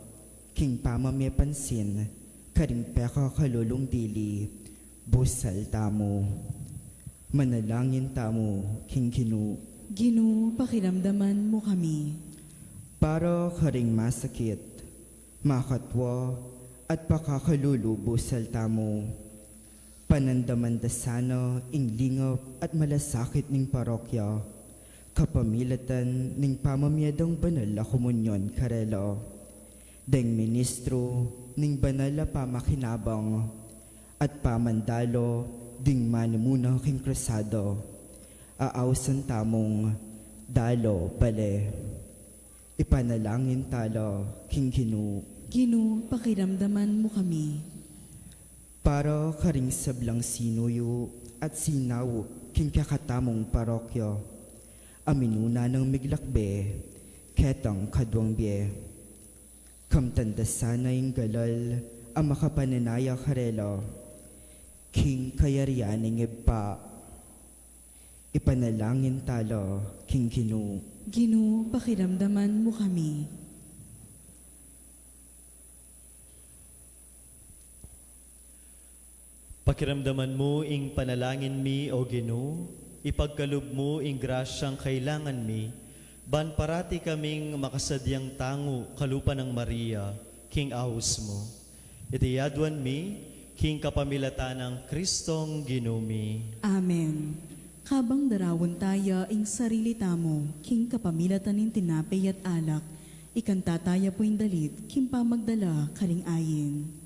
king pamamay pansin, karing peka kalulong dili, busal tamo. Manalangin tamo, King Ginoo. Ginoo, pakiramdaman mo kami. Para karing masakit, makatwa, at pakakalulu busal tamo. Panandamandasano ing lingop at malasakit ning parokya, kapamilatan ning pamamiyadong banal a komunyon karelo, deng ministro ning banal a pamakinabang, at pamandalo ding manimuna king krusado, aawsan tamong dalo bale. Ipanalangin talo king Ginoo. Ginoo, pakiramdaman mo kami. Para karing sablang sinuyo at sinaw king kakatamong parokyo, aminuna ng miglakbe, ketang kadwang bie. Kamtanda sana yung galal, ang makapananaya karelo, king kayarianing iba. Ipanalangin talo, king Ginoo. Ginoo, pakiramdaman mo kami. Pakiramdaman mo ing panalangin mi, O Ginoo, ipagkalob mo ing grasyang kailangan mi, ban parati kaming makasadyang tango kalupa ng Maria, king ahos mo. Itiyadwan mi, king kapamilatan ng Kristong Ginoo mi. Amen. Habang darawon tayo ing sarili tamo, king kapamilatan ning tinapay at alak, ikanta tayo po yung dalit, king pamagdala karing ayin.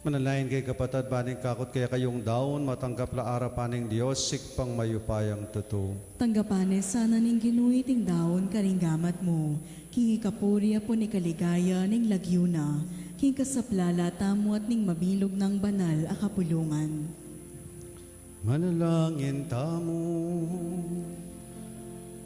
Manalain kay kapatad baning kakot kaya kayong daon matanggap la arapaning Dios sikpang mayupayang tuto. Tanggapane sana ning ginuy ting daon karing gamat mo. King ikapuri po ni kaligaya ning lagyuna. King kasaplala tamo at ning mabilog ng banal a kapulungan. Manalangin tamo,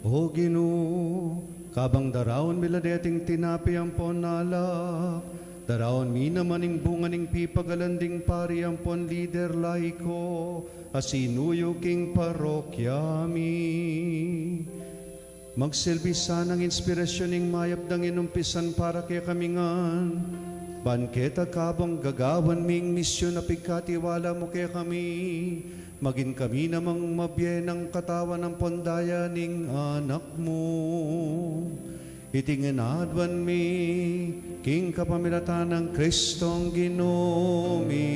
O Ginoo, kabang darawon miladeting tinapi ang ponalak, darawon mi namaning bunganing pipagalanding pari ang pon lider laiko, asinuyo king parokya mi. Magsilbi sanang inspirasyon ning mayap dang inumpisan para kay kamingan. Banketa kabang gagawan ming misyon na pigkatiwala mo kay kami. Maging kami namang mabye ng katawan ng pondaya ning anak mo. Itinginadwan mi, king kapamilatan ng Kristong Ginoo mi.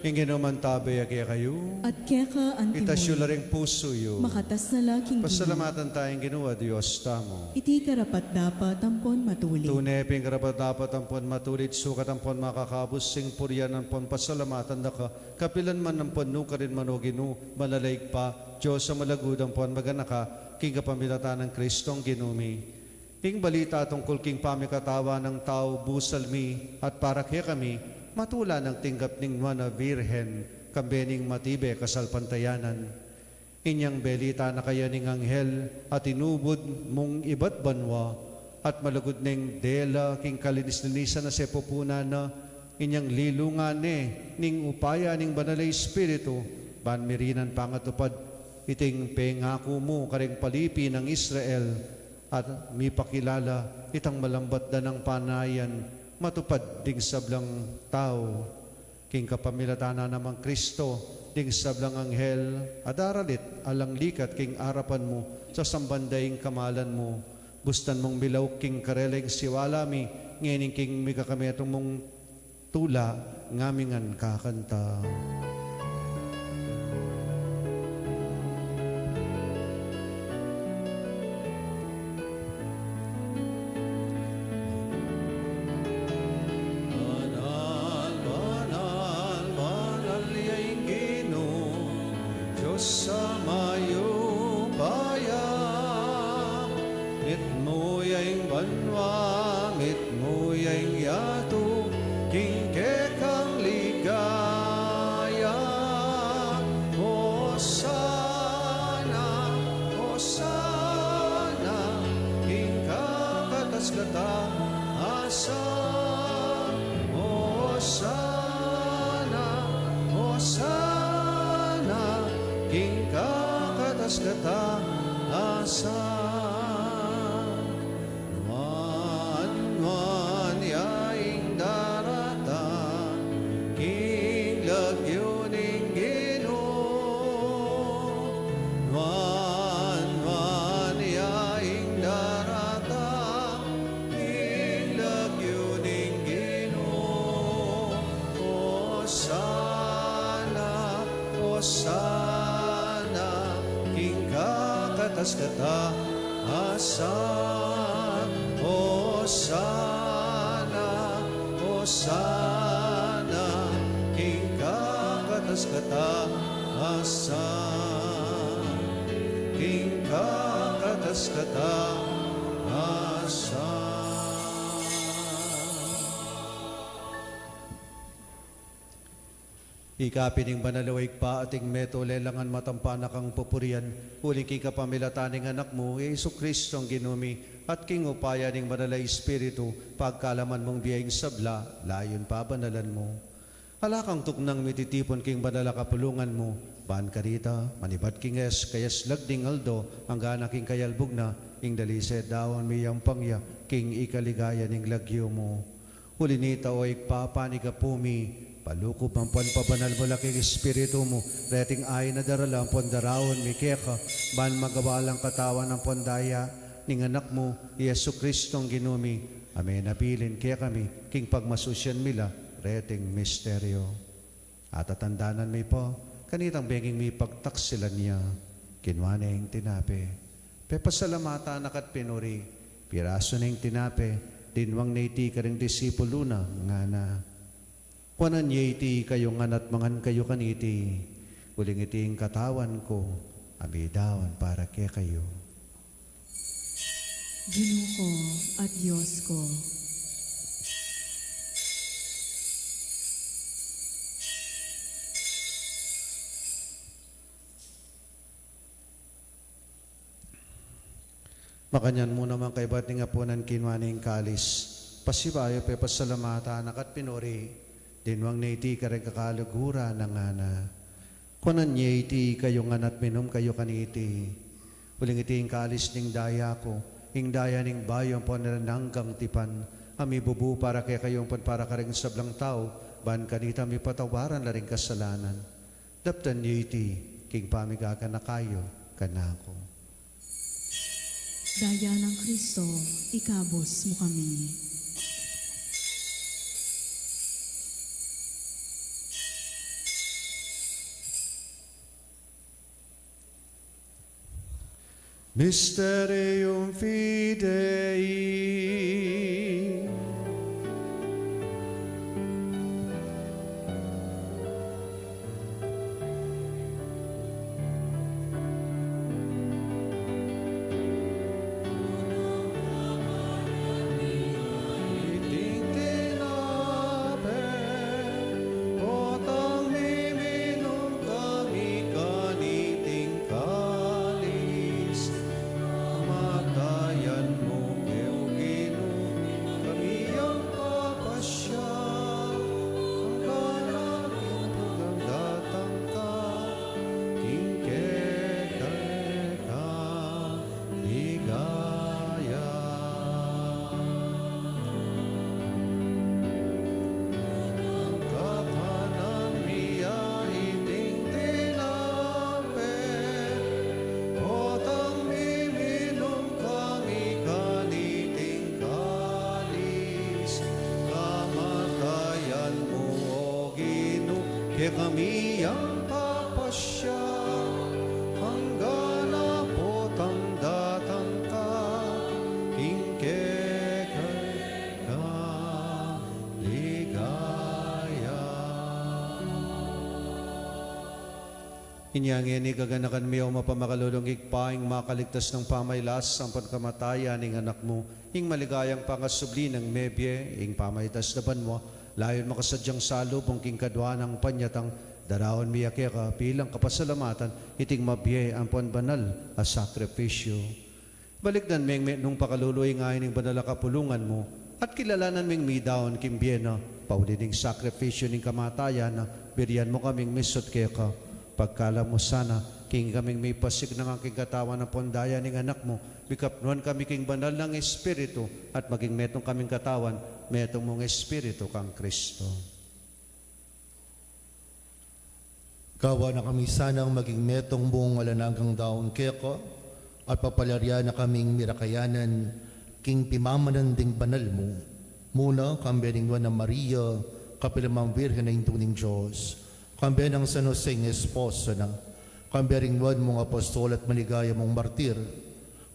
Ingin naman tabi kaya kayo. At kaya ka Itasyo antimon. la ring puso yo. Makatas na laking Pasalamatan tayong ginawa, Diyos tamo. iti karapat dapat tampon matuli. Tuneping karapat dapat ang pon matulit, sukat ang pon makakabusing puryan ang pon pasalamatan na ka. Kapilan man ang pon nuka rin manoginu, malalaig pa, Diyos sa malagud ang pon maganaka, king kapamilatan ng Kristong ginumi. King balita tungkol king pamikatawa ng tao busalmi at para kaya kami, matula ng tinggap ning mana virhen, kambening matibe kasalpantayanan. Inyang belita na kaya ning anghel at inubod mong iba't banwa at malagod ning dela king kalinis-linisan na sepupuna na inyang lilungan ning upaya ning banalay espiritu ban mirinan pangatupad iting pengako mo karing palipi ng Israel at mipakilala itang malambat da ng panayan matupad ding sablang tao, king kapamilatana namang Kristo, ding sablang anghel, adaralit alang likat king arapan mo, sa sambandaing kamalan mo, bustan mong bilaw king kareleng siwalami, ngening king mikakametong mong tula, ngamingan kakanta. Sa mayo bayang, mit mo yang banwa, mit mo yang yato, kingke kang ligaya. Hosana, Hosana, kingka kataskata asa. Hosana, Hosana, king kakatas kata asa. Man yaing darata, king lagyo ning Ginoo. Man yaing darata, king lagyo ning Ginoo. Hosana, Hosana, king kakatas kata asan. Hosana, Hosana, king kakatas kata asan. King kakatas kata asan. Ikapining banalawig pa ating meto lelangan matampanak ang pupurian, huling king kapamilataning anak mo, Yesu Kristo ang ginumi, at king upaya ning banalay espiritu, pagkalaman mong biyayang sabla, layon pa banalan mo. Halakang tuknang mititipon king banala kapulungan mo, ban karita, manibat king es, kayas lagding aldo, ang gana king kayalbog na, king dalised dawan miyang pangya, king ikaligaya ning lagyo mo. Huli nita o ikpapani ka pumi, palukop ang panpabanal mo laking espiritu mo, reting ay na darala ang pondarawon, mikeka, ban magawalang katawan ng pondaya, ning anak mo, Yesu Kristong ginumi. Amen. Nabilin kaya kami, king pagmasusyan mila, reting misteryo. At atandanan mi po, kanitang benging mi pagtaksilan niya, kinwaneng tinapi, Pepasalamata nakat pinuri, piraso na yung tinape, dinwang na iti ka rin disipulo na, nga na. Kuanan niya iti kayong anat mangan kayo kaniti, uling iti yung katawan ko, amidawan para kaya kayo. Ginoo ko at Diyos ko, Makanyan mo naman kay bating apunan kinwaning kalis. Pasibayo pe pasalamata nakat pinuri. Dinwang na iti ka rin kakalugura na nga na. Kunan niya iti kayong anat minum kayo kaniti. Uling iti yung kalis ning daya ko. Ing daya ning bayo po nirananggang tipan. Ami bubu para kay kayong para ka rin sablang tao. Ban kanita mi patawaran na rin kasalanan. Daptan niya iti king pamigaga na kayo kanako. daya ng Kristo, ikabos mo kami. Mysterium Fidei. Kaya kami ang papasya hanggang napotang datang ka, kingkekay ka ligaya. Inyangin ni kaganakan miyaw mapamakalulong igpaing makaligtas ng pamaylas ang pagkamatayan ng anak mo, ing maligayang pangasubli ng mebye, ing pamaytas na banmo, layon makasadyang salubong king kadwa ng panyatang daraon miyake ka pilang kapasalamatan iting mabye ang banal a sakripisyo. Balikdan meng nung pakaluluy ngayon ng banal kapulungan mo at kilalanan meng midaon kimbyena paulining sakripisyo ng kamatayan na biriyan mo kaming misot kaya ka pagkala mo sana king kaming may pasig ng aking katawan ng pondaya ng anak mo bikapnuan kami king banal ng Espiritu at maging metong kaming katawan metong mong Espiritu kang Kristo. Kawa na kami sanang maging metong buong alanagang daon keko at papalarya na kaming mirakayanan king pimamanan ding banal mo. Muna, kambiyaning na Maria, kapilamang Birhen na intuning Diyos, kambiyan ng San Jose ng esposa na, kambiyaring mong apostol at maligaya mong martir,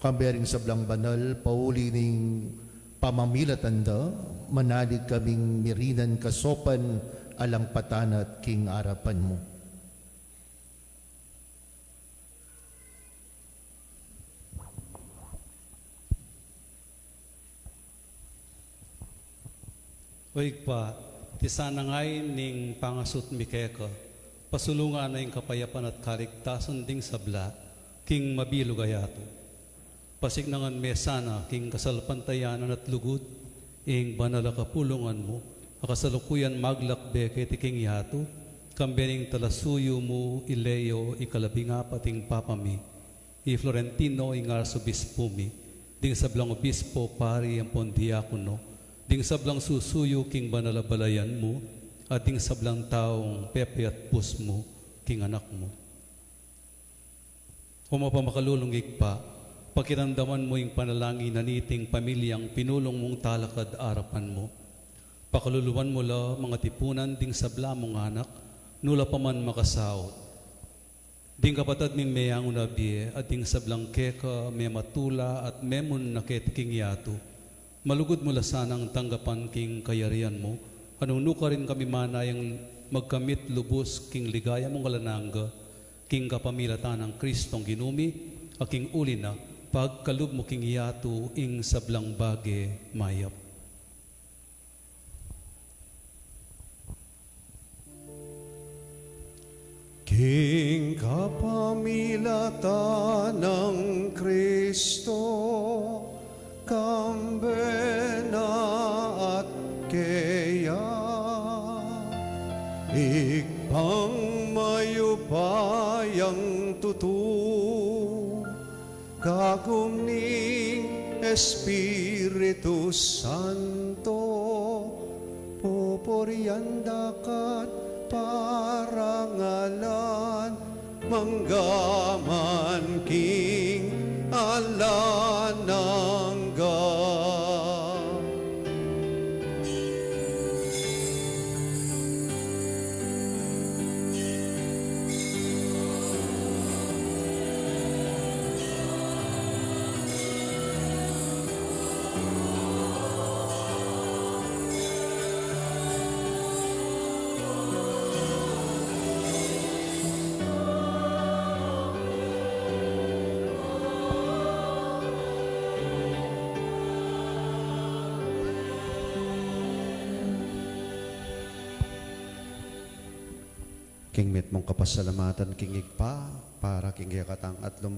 kambiyaring sablang banal, pauli ning pamamilatanda, manalig kaming mirinan kasopan, alang patana at king arapan mo. Oig pa, ti sana ngay ning pangasut mi keka, pasulungan na yung kapayapan at kaligtasan ding sabla, king mabilo gayato. Pasignangan me sana king kasalpantayanan at lugod, ing banala kapulungan mo, akasalukuyan maglakbe kay ti king yato, kambening talasuyo mo Ileo ikalabinga pating papami, i Florentino ing arsobispo mi, ding sablang obispo pari ang pondiakono, ding sablang susuyo king banalabalayan mo, at ding sablang taong pepe at pus mo, king anak mo. Humapamakalulungig pa, pakiramdaman mo yung panalangin na niting pamilyang pinulong mong talakad arapan mo. Pakaluluwan mo la mga tipunan ding sabla mong anak, nula pa man makasaot. Ding kapatid ming mayang unabie at ding sablang keka may matula at memon na king yato. Malugod mula sanang tanggapan king kayarian mo. Anong ka rin kami manayang magkamit lubos king ligaya mong kalananga, king kapamilatan ng Kristong ginumi, aking uli na pagkalub mo king yato ing sablang bage mayap. King kapamilatan ng Kristo, kambena at keya, ikpang mayupayang tutu, kagumning Espiritu Santo, poporyandakat parangalan, manggaman king alanangga. King mit mong kapasalamatan king igpa para king yakatang 30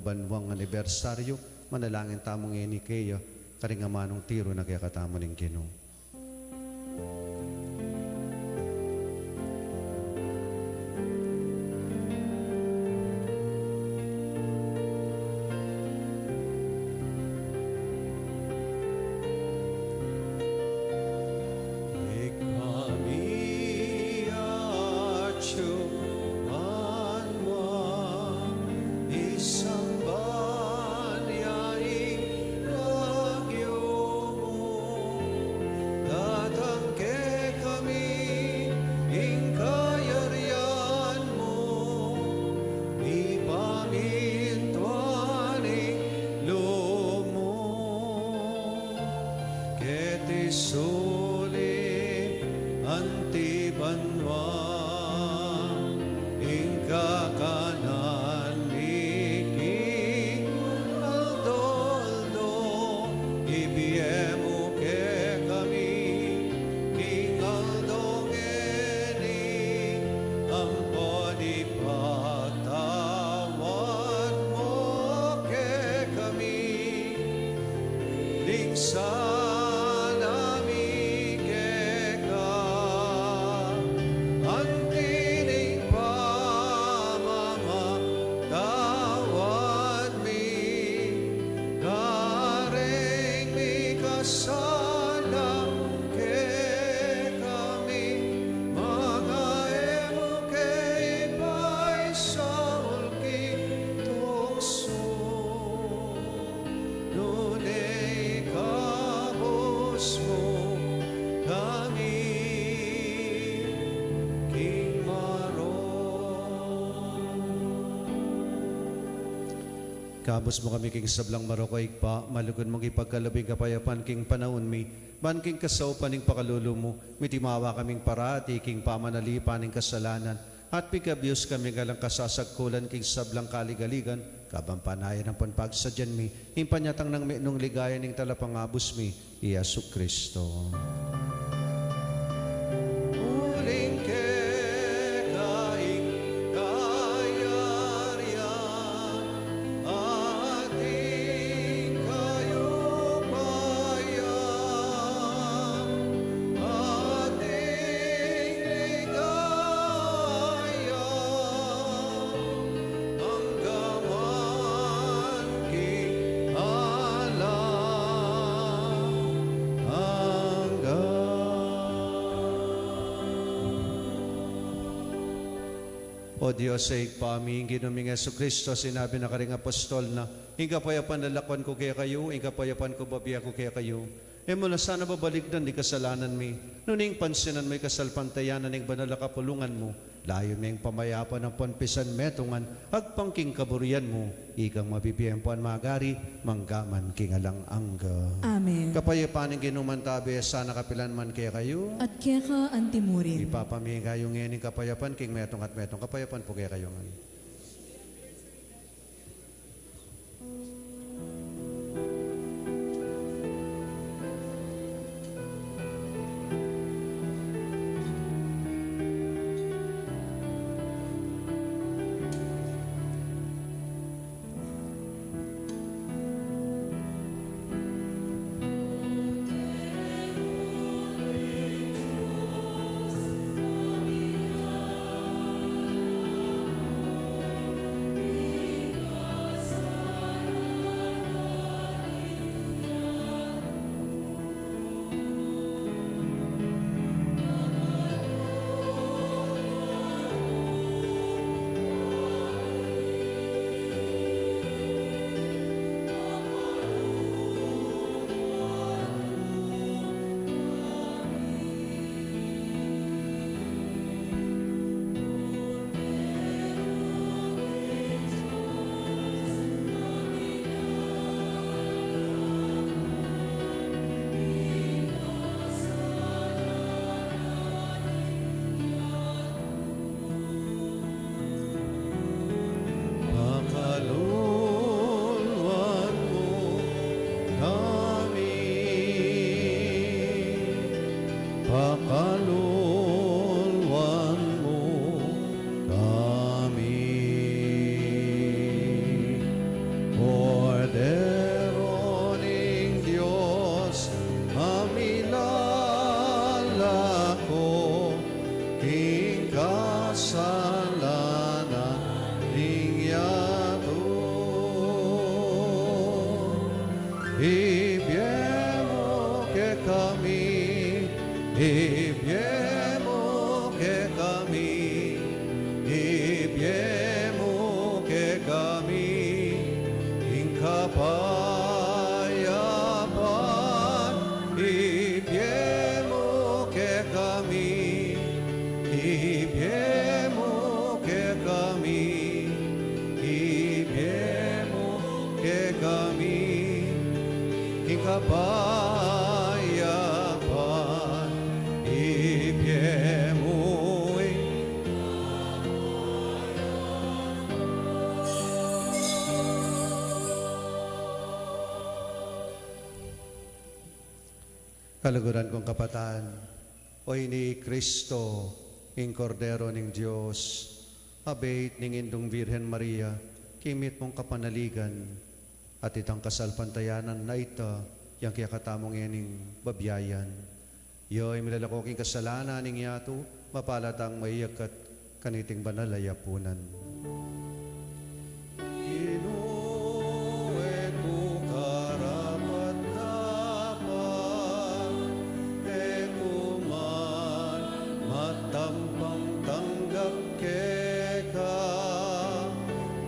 banwang anibersaryo manalangin tamong ini kayo karingamanong tiro na kaya katamo ning Ginoo. Kabos mo kami king sablang marokoy pa, malugod mong ipagkalabing kapayapan king panahon mi, ban king kasaw paning pakalulu mo, mitimawa kaming parati king pamanalipan ning kasalanan, at pikabyos kami galang kasasagkulan king sablang kaligaligan, kabampanayan ng panpagsadyan mi, impanyatang ng menong ligaya ning talapangabos mi, Iyasu Kristo. O Diyos sa ikpami, ginuming Yesu Kristo, sinabi na karing apostol na, Inga payapan lalakwan ko kaya kayo, inga payapan ko babiya ko kaya kayo. mula sana babaligdan di kasalanan mi. Nuning pansinan may kasalpantayanan ng banal na kapulungan mo. Layo ming pamayapan ng panpisan metungan. Agpangking kaburian mo. Ikang mabibiyempuan magari. Manggaman kingalang angga. Amen. Kapayapaan ng ginumantabi sana kapilan man kaya kayo. At kaya ka antimurin. Ipapamigay kayo ngayon kapayapan king metong at metong. Kapayapan po kaya kayo ngayon. Pakaluluan mo kami. Pakaluluan mo kami. Cordero ng Diyos, amilalako, king kasalanan ninyato. Ibiemo ke kami, ibiemo ke kami, ibiemo ke kami, ing kapayapan, ibiemo ke kami, ibiemo ke kami, ibiemo ke kami, ing kapayapan, ibiemo. Kaluguran kong kapatan, oy ni Kristo, ing Kordero ng Diyos, abait ning indong Virhen Maria, kimit mong kapanaligan, at itang kasalpantayanan na ita, yang kaya katamong yaning babiyayan. Yo'y milalakoking kasalanan ning yato, mapalatang maiyak at kaniting banal ay apunan. Inuwe ko karapat-dapat, ekuman matampang tanggap keka,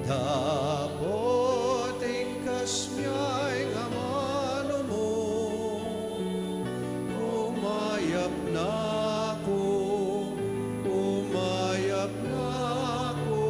dapot ikas miya'y ngamano mo, umayap na ako, umayap na ako.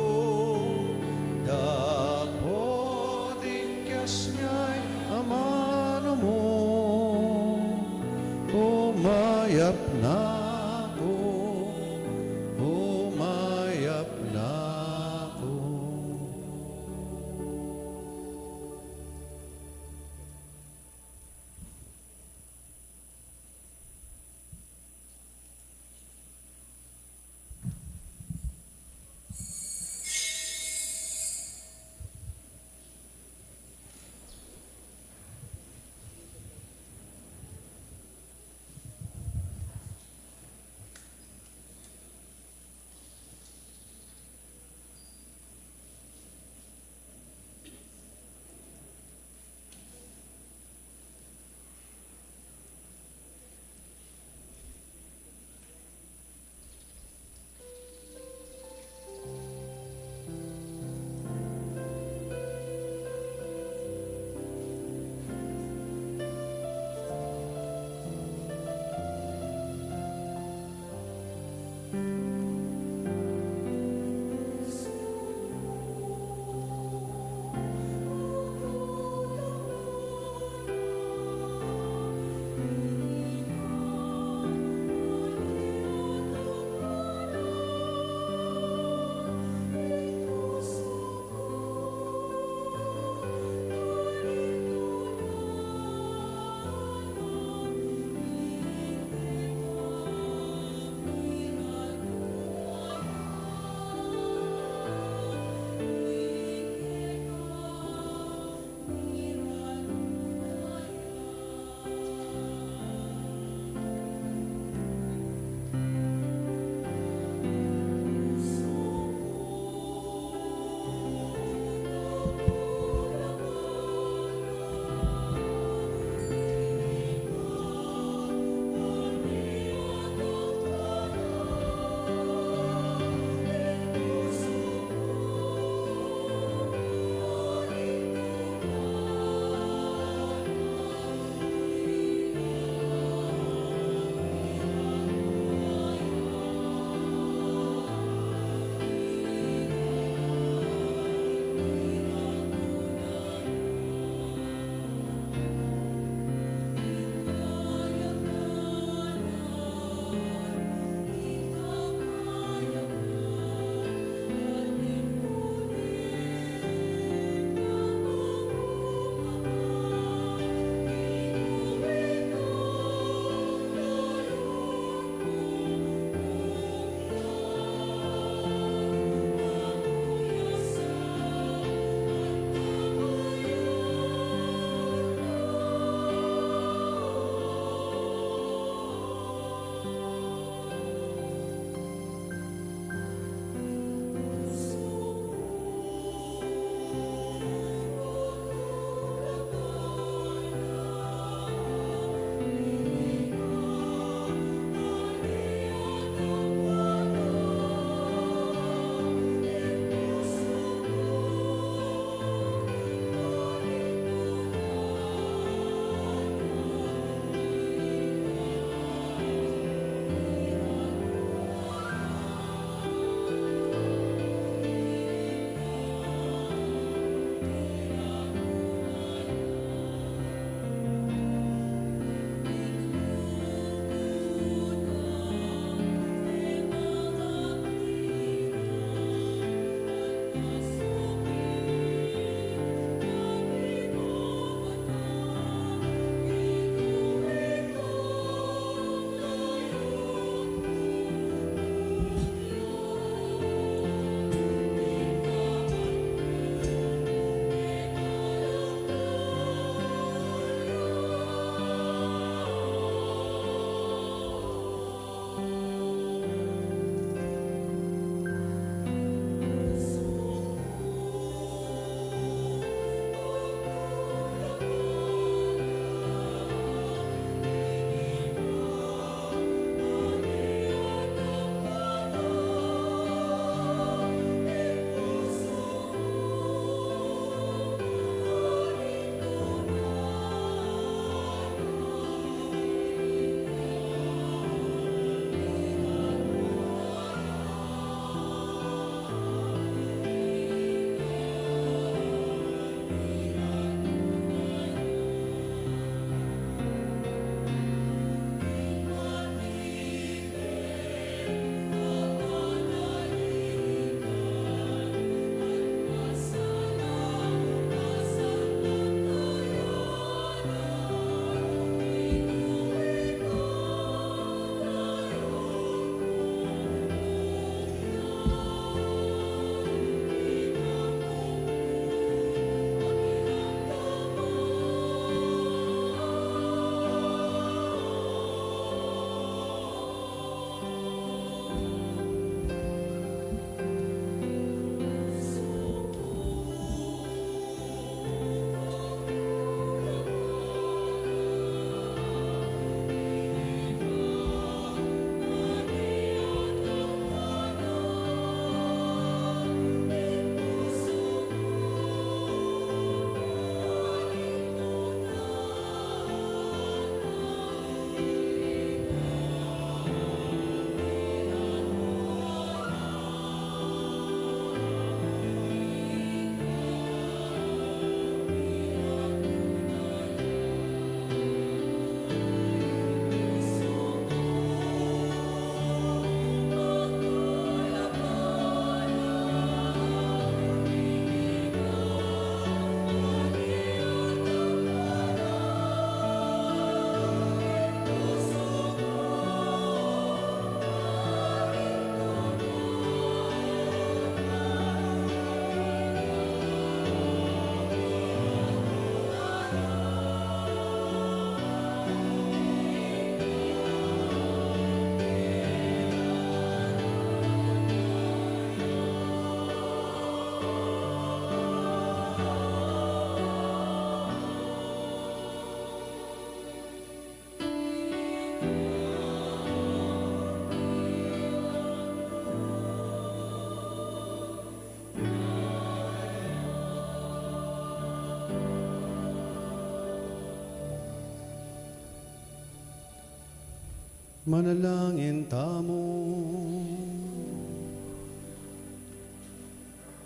Manalangin tamo.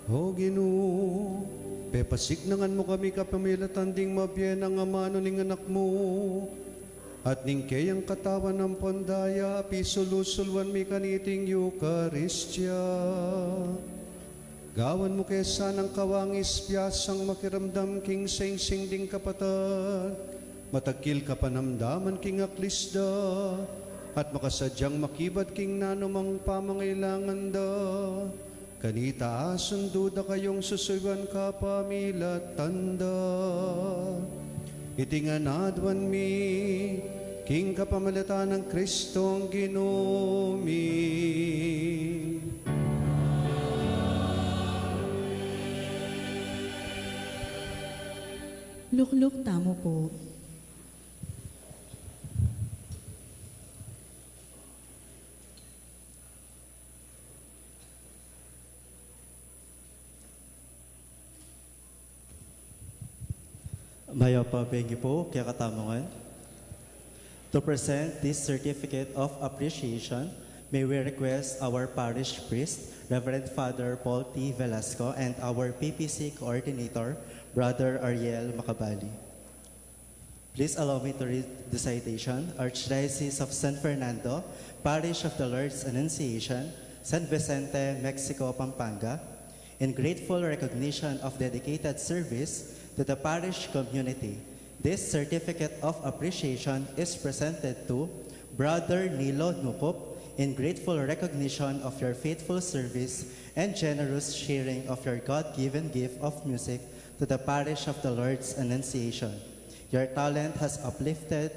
O Ginoo, pepasiknangan mo kami kapamilatan ding mabyen ang amano ning anak mo. At ning kayang katawan ng pandaya, pisulusulwan mi kaniting Eukaristya. Gawan mo kesa ng kawangis piyasang makiramdam king sing ding kapatad. Matagkil ka panamdaman king aklisda. At makasadyang makibat king nanumang pamangailangan da. Kanita asunduda kayong susugan ka pamilat tanda. Itinganadwan mi, king kapamalatan ng Kristong Ginoomi. Lukluk tamo po. Maya pa bengi po, kaya katamongan. To present this certificate of appreciation, may we request our parish priest, Reverend Father Paul T. Velasco, and our PPC coordinator, Brother Ariel Macabali. Please allow me to read the citation. Archdiocese of San Fernando, Parish of the Lord's Annunciation, San Vicente, Mexico, Pampanga, in grateful recognition of dedicated service to the parish community, this certificate of appreciation is presented to Brother Nilo Nukop in grateful recognition of your faithful service and generous sharing of your God-given gift of music to the parish of the Lord's Annunciation. Your talent has uplifted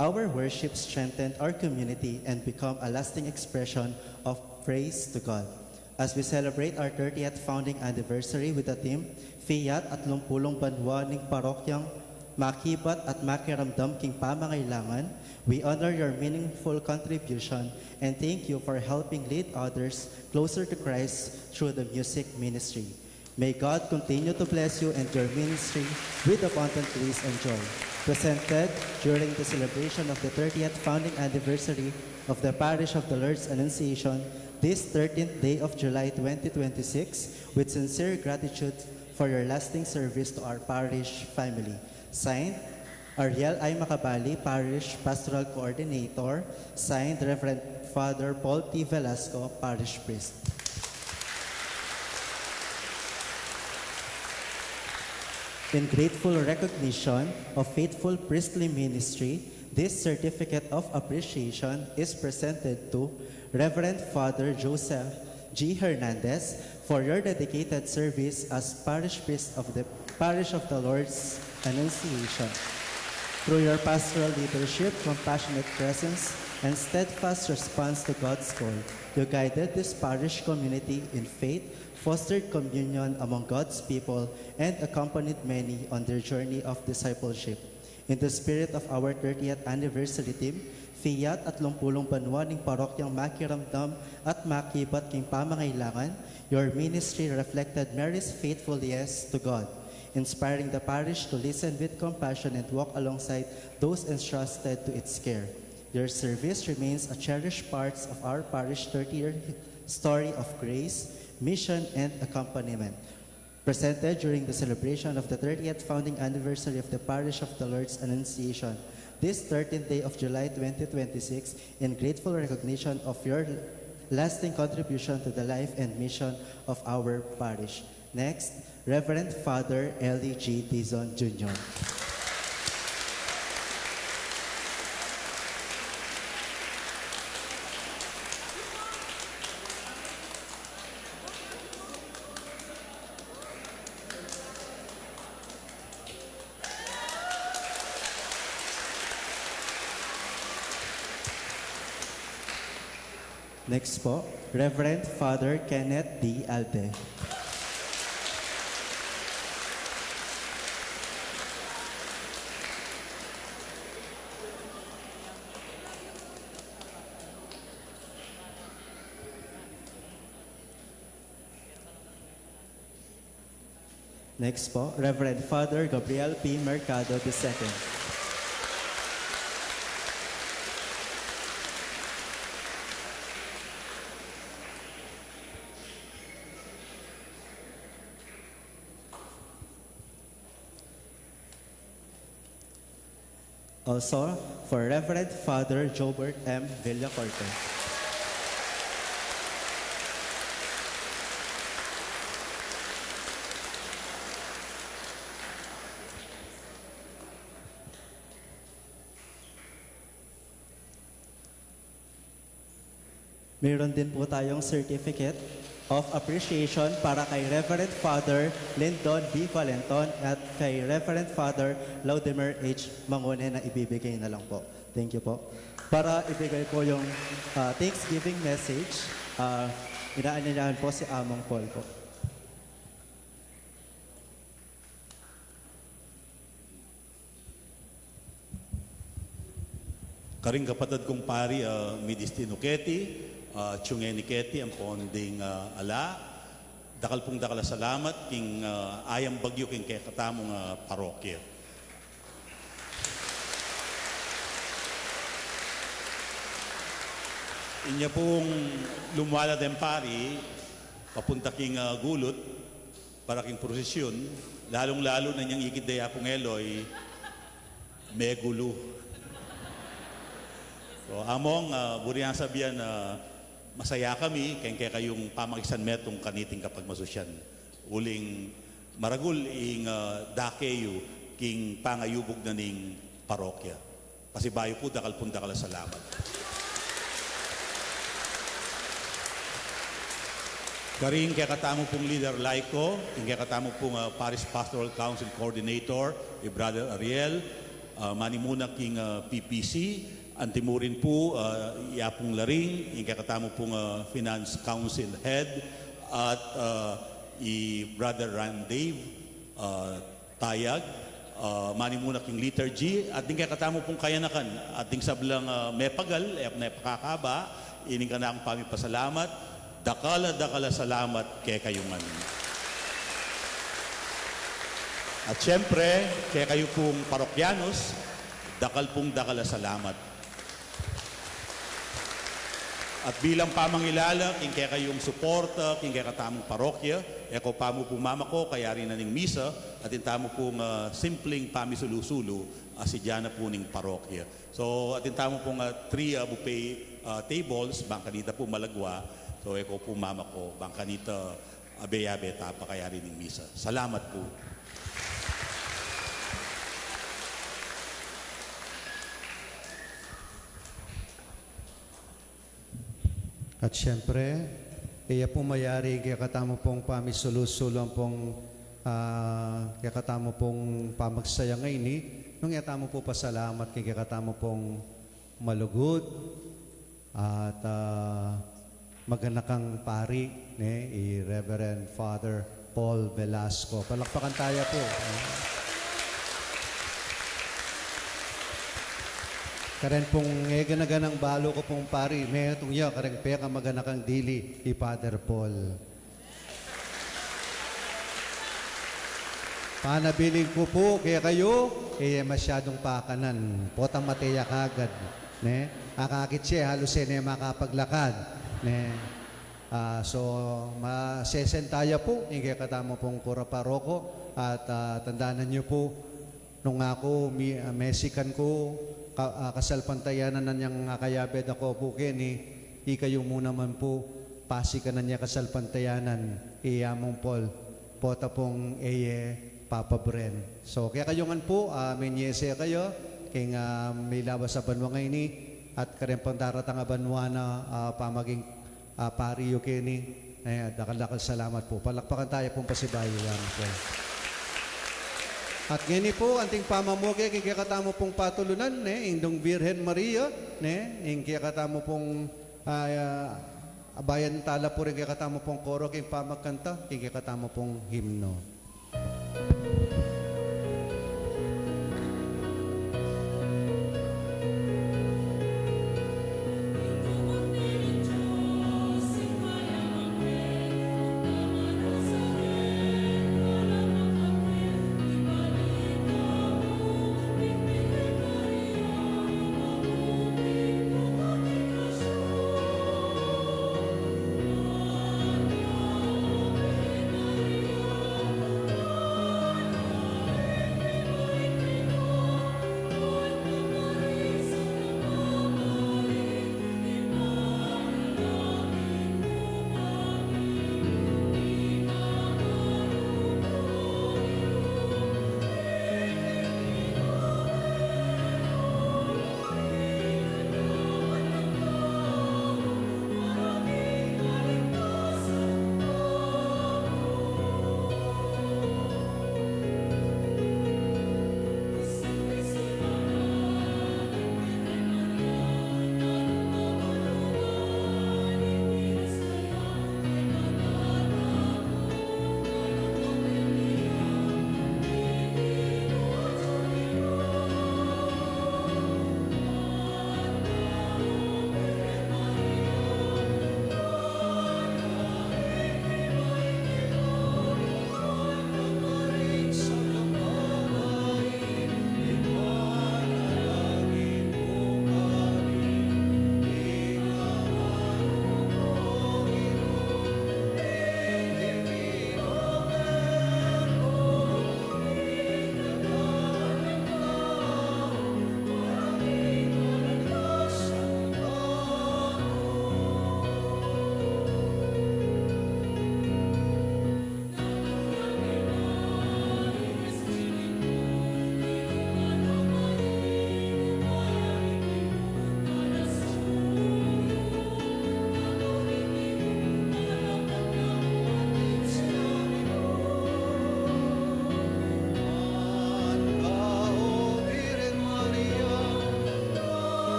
our worship, strengthened our community, and become a lasting expression of praise to God. As we celebrate our 30th founding anniversary with the theme, Fiat at lumpulong banwa ning parokyang makibat at makiramdam king pamangailangan, we honor your meaningful contribution and thank you for helping lead others closer to Christ through the music ministry. May God continue to bless you and your ministry with abundant grace and joy. Presented during the celebration of the 30th founding anniversary of the Parish of the Lord's Annunciation, this 13th day of July 2026, with sincere gratitude for your lasting service to our parish family. Signed, Ariel I. Macabali, Parish Pastoral Coordinator. Signed, Reverend Father Paul T. Velasco, Parish Priest. In grateful recognition of faithful priestly ministry, this certificate of appreciation is presented to Reverend Father Joseph G. Hernandez for your dedicated service as parish priest of the Parish of the Lord's Annunciation. Through your pastoral leadership, compassionate presence, and steadfast response to God's call, you guided this parish community in faith, fostered communion among God's people, and accompanied many on their journey of discipleship. In the spirit of our 30th anniversary theme, Fiat at lumpulong banwa ning parokyang makiramdam at makibat king pamangailangan, your ministry reflected Mary's faithful yes to God, inspiring the parish to listen with compassion and walk alongside those entrusted to its care. Your service remains a cherished part of our parish 30-year story of grace, mission, and accompaniment. Presented during the celebration of the 30th founding anniversary of the Parish of the Lord's Annunciation, this 13th day of July 2026, in grateful recognition of your lasting contribution to the life and mission of our parish. Next, Reverend Father Eli G. Dizon Jr. Next po, Reverend Father Kenneth D. Alde. Next po, Reverend Father Gabriel P. Mercado II. Also, for Reverend Father Jobert M. Villacorte. Mayroon din po tayong certificate of appreciation para kay Reverend Father Lyndon B. Valenton at kay Reverend Father Laudemir H. Mangone na ibibigay na lang po. Thank you po. Para ibigay po yung Thanksgiving message, inaanyayahan po si Among Paul po. Karing kapatid kong pari, Midistino Keti, Chungeni Keti, ang ponding ala, dakal pong dakala salamat, king ayang bagyo king kaya katamong parokya. Inya pong lumwala den pari, papunta king gulot, para king prosesyon, lalong-lalo na niyang ikid daya pong eloy, may gulo. So, among burihan sabihan na masaya kami kaya kayong pamagisan metong kaniting kapag masusyan. Uling maragul ing dakeyo king pangayubog na ning parokya. Pasibayo po dakal punda kala salamat. Karing kaya katamo pong leader Laiko, kaya katamo pong Parish Pastoral Council Coordinator, Brother Ariel, manimuna king PPC, antimurin po, Iapong Laring, yung kakatamo pong Finance Council Head, at Brother Ran Dave Tayag, manimuna king liturgy, at yung kakatamo pong kayanakan, at yung sablang mepagal, na pakakaba, ining ka na akong pamipasalamat, dakala salamat kaya kayong At syempre, kaya kayo pong parokyanos, dakala salamat. At bilang pamangilala, king kaya kayong suporta, king kaya katamong parokya, eko pamo pong mama ko, kaya rin na ning misa, at intamo pong simpleng pamisulu-sulu, si Diana po ning parokya. So, at intamo pong 3 buffet tables, bangkanita po malagwa, so eko po mama ko, bangkanita abe-abe, tapa kaya rin ning misa. Salamat po. At syempre, iya po mayari kaya katamo pong pamisulusulo pong kaya katamo pong pamagsaya ngayon nung yatamo po pasalamat kaya katamo pong malugod at maganakang pari ni Reverend Father Paul Velasco. Palakpakan tayo po. Karen pong ganaganang balo ko pong pari, may itong iya, karen peka maganakang dili ni Father Paul. Panabiling ko po, kaya kayo, masyadong pakanan. Potang mateya kagad. Ne? Akakit siya, halos siya makapaglakad. Ne? So, masesentaya po, kaya katamo pong kura paroko, at tandaanan niyo po, nung ako, mesikan ko, kasalpantayanan na niyang kayabed ako po kini, ikayo muna man po, pasika na niya kasalpantayanan, iyamong Paul, pota pong Papa Bren. So, kaya kayo nga po, may nyese kayo, kaya may labas sa banwa ngayon at karempang daratang banwa na pamaging pariyo kini, dakal-dakal salamat po. Palakpakan tayo pong pasibayo. At ngayon po, anting pamamugi, kaya katamo pong patulunan, indong Virgen Maria, kaya katamo pong abayan tala po rin, kaya katamo pong koro, kaya pamagkanta, kaya katamo pong himno.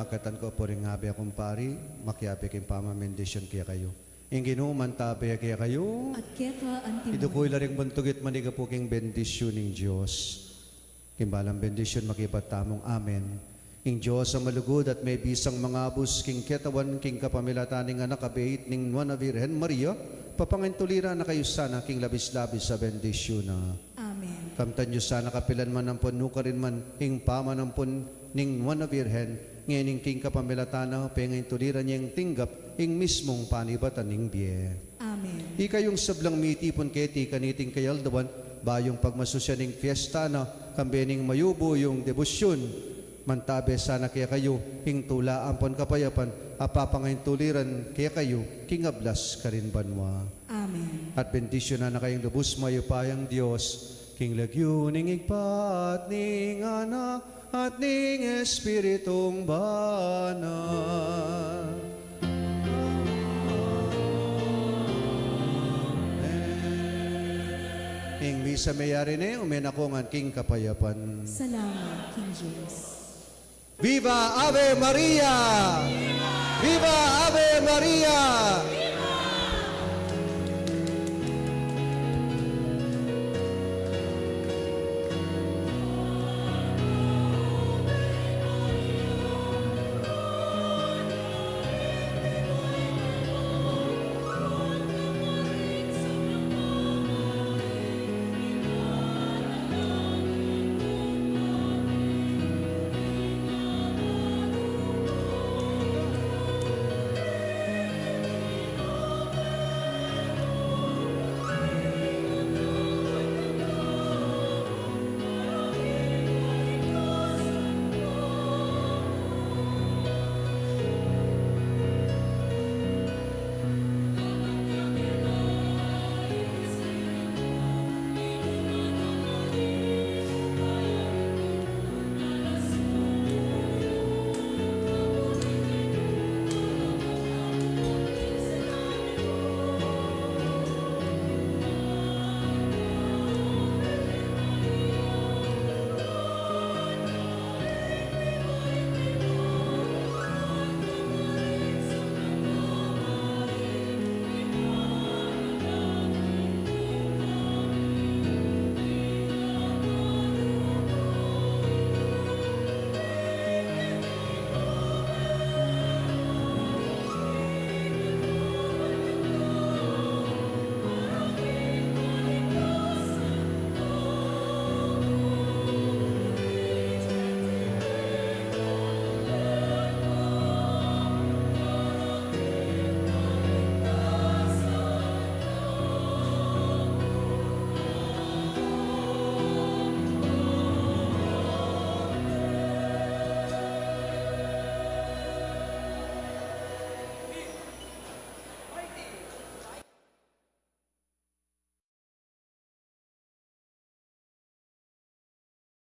akatan ko po rin habi akong pari, makiabi kayong pamamendisyon kaya kayo. Ing ginuman tabi kaya kayo, At keka antiman. ito ko'y laring bantugit maniga po king bendisyon ng Diyos. Kimbalang bendisyon makibat tamong amen. Ing Diyos ang malugod at may bisang mga abus king ketawan king kapamilataning anak kabait ning Nuana Virgen Maria, papangintulira na kayo sana king labis-labis sa bendisyon na. Amen. Kamtan nyo sana kapilan man ang puno ka rin man ing pamanampun ning Nuana Virgen, ngayon ing king kapamilatana, pengay tuliran niyang tinggap ing mismong panibatan ning biye. Amen. Ikayong sablang mitipon keti kaniting kayaldawan, bayong pagmasusya ning fiesta na, kambening mayubo yung debosyon, mantabe sana kaya kayo, ing tula ampon kapayapan, apapangayin tuliran kaya kayo, king ablas karin banwa. Amen. At bendisyon na kayong lubos mayupayang Diyos, king lagyo ning igpat ning anak, at ning Espiritong banal. Ing misa mayari ne, umenakongan king kapayapan. Salamat, King Jesus. Viva Ave Maria!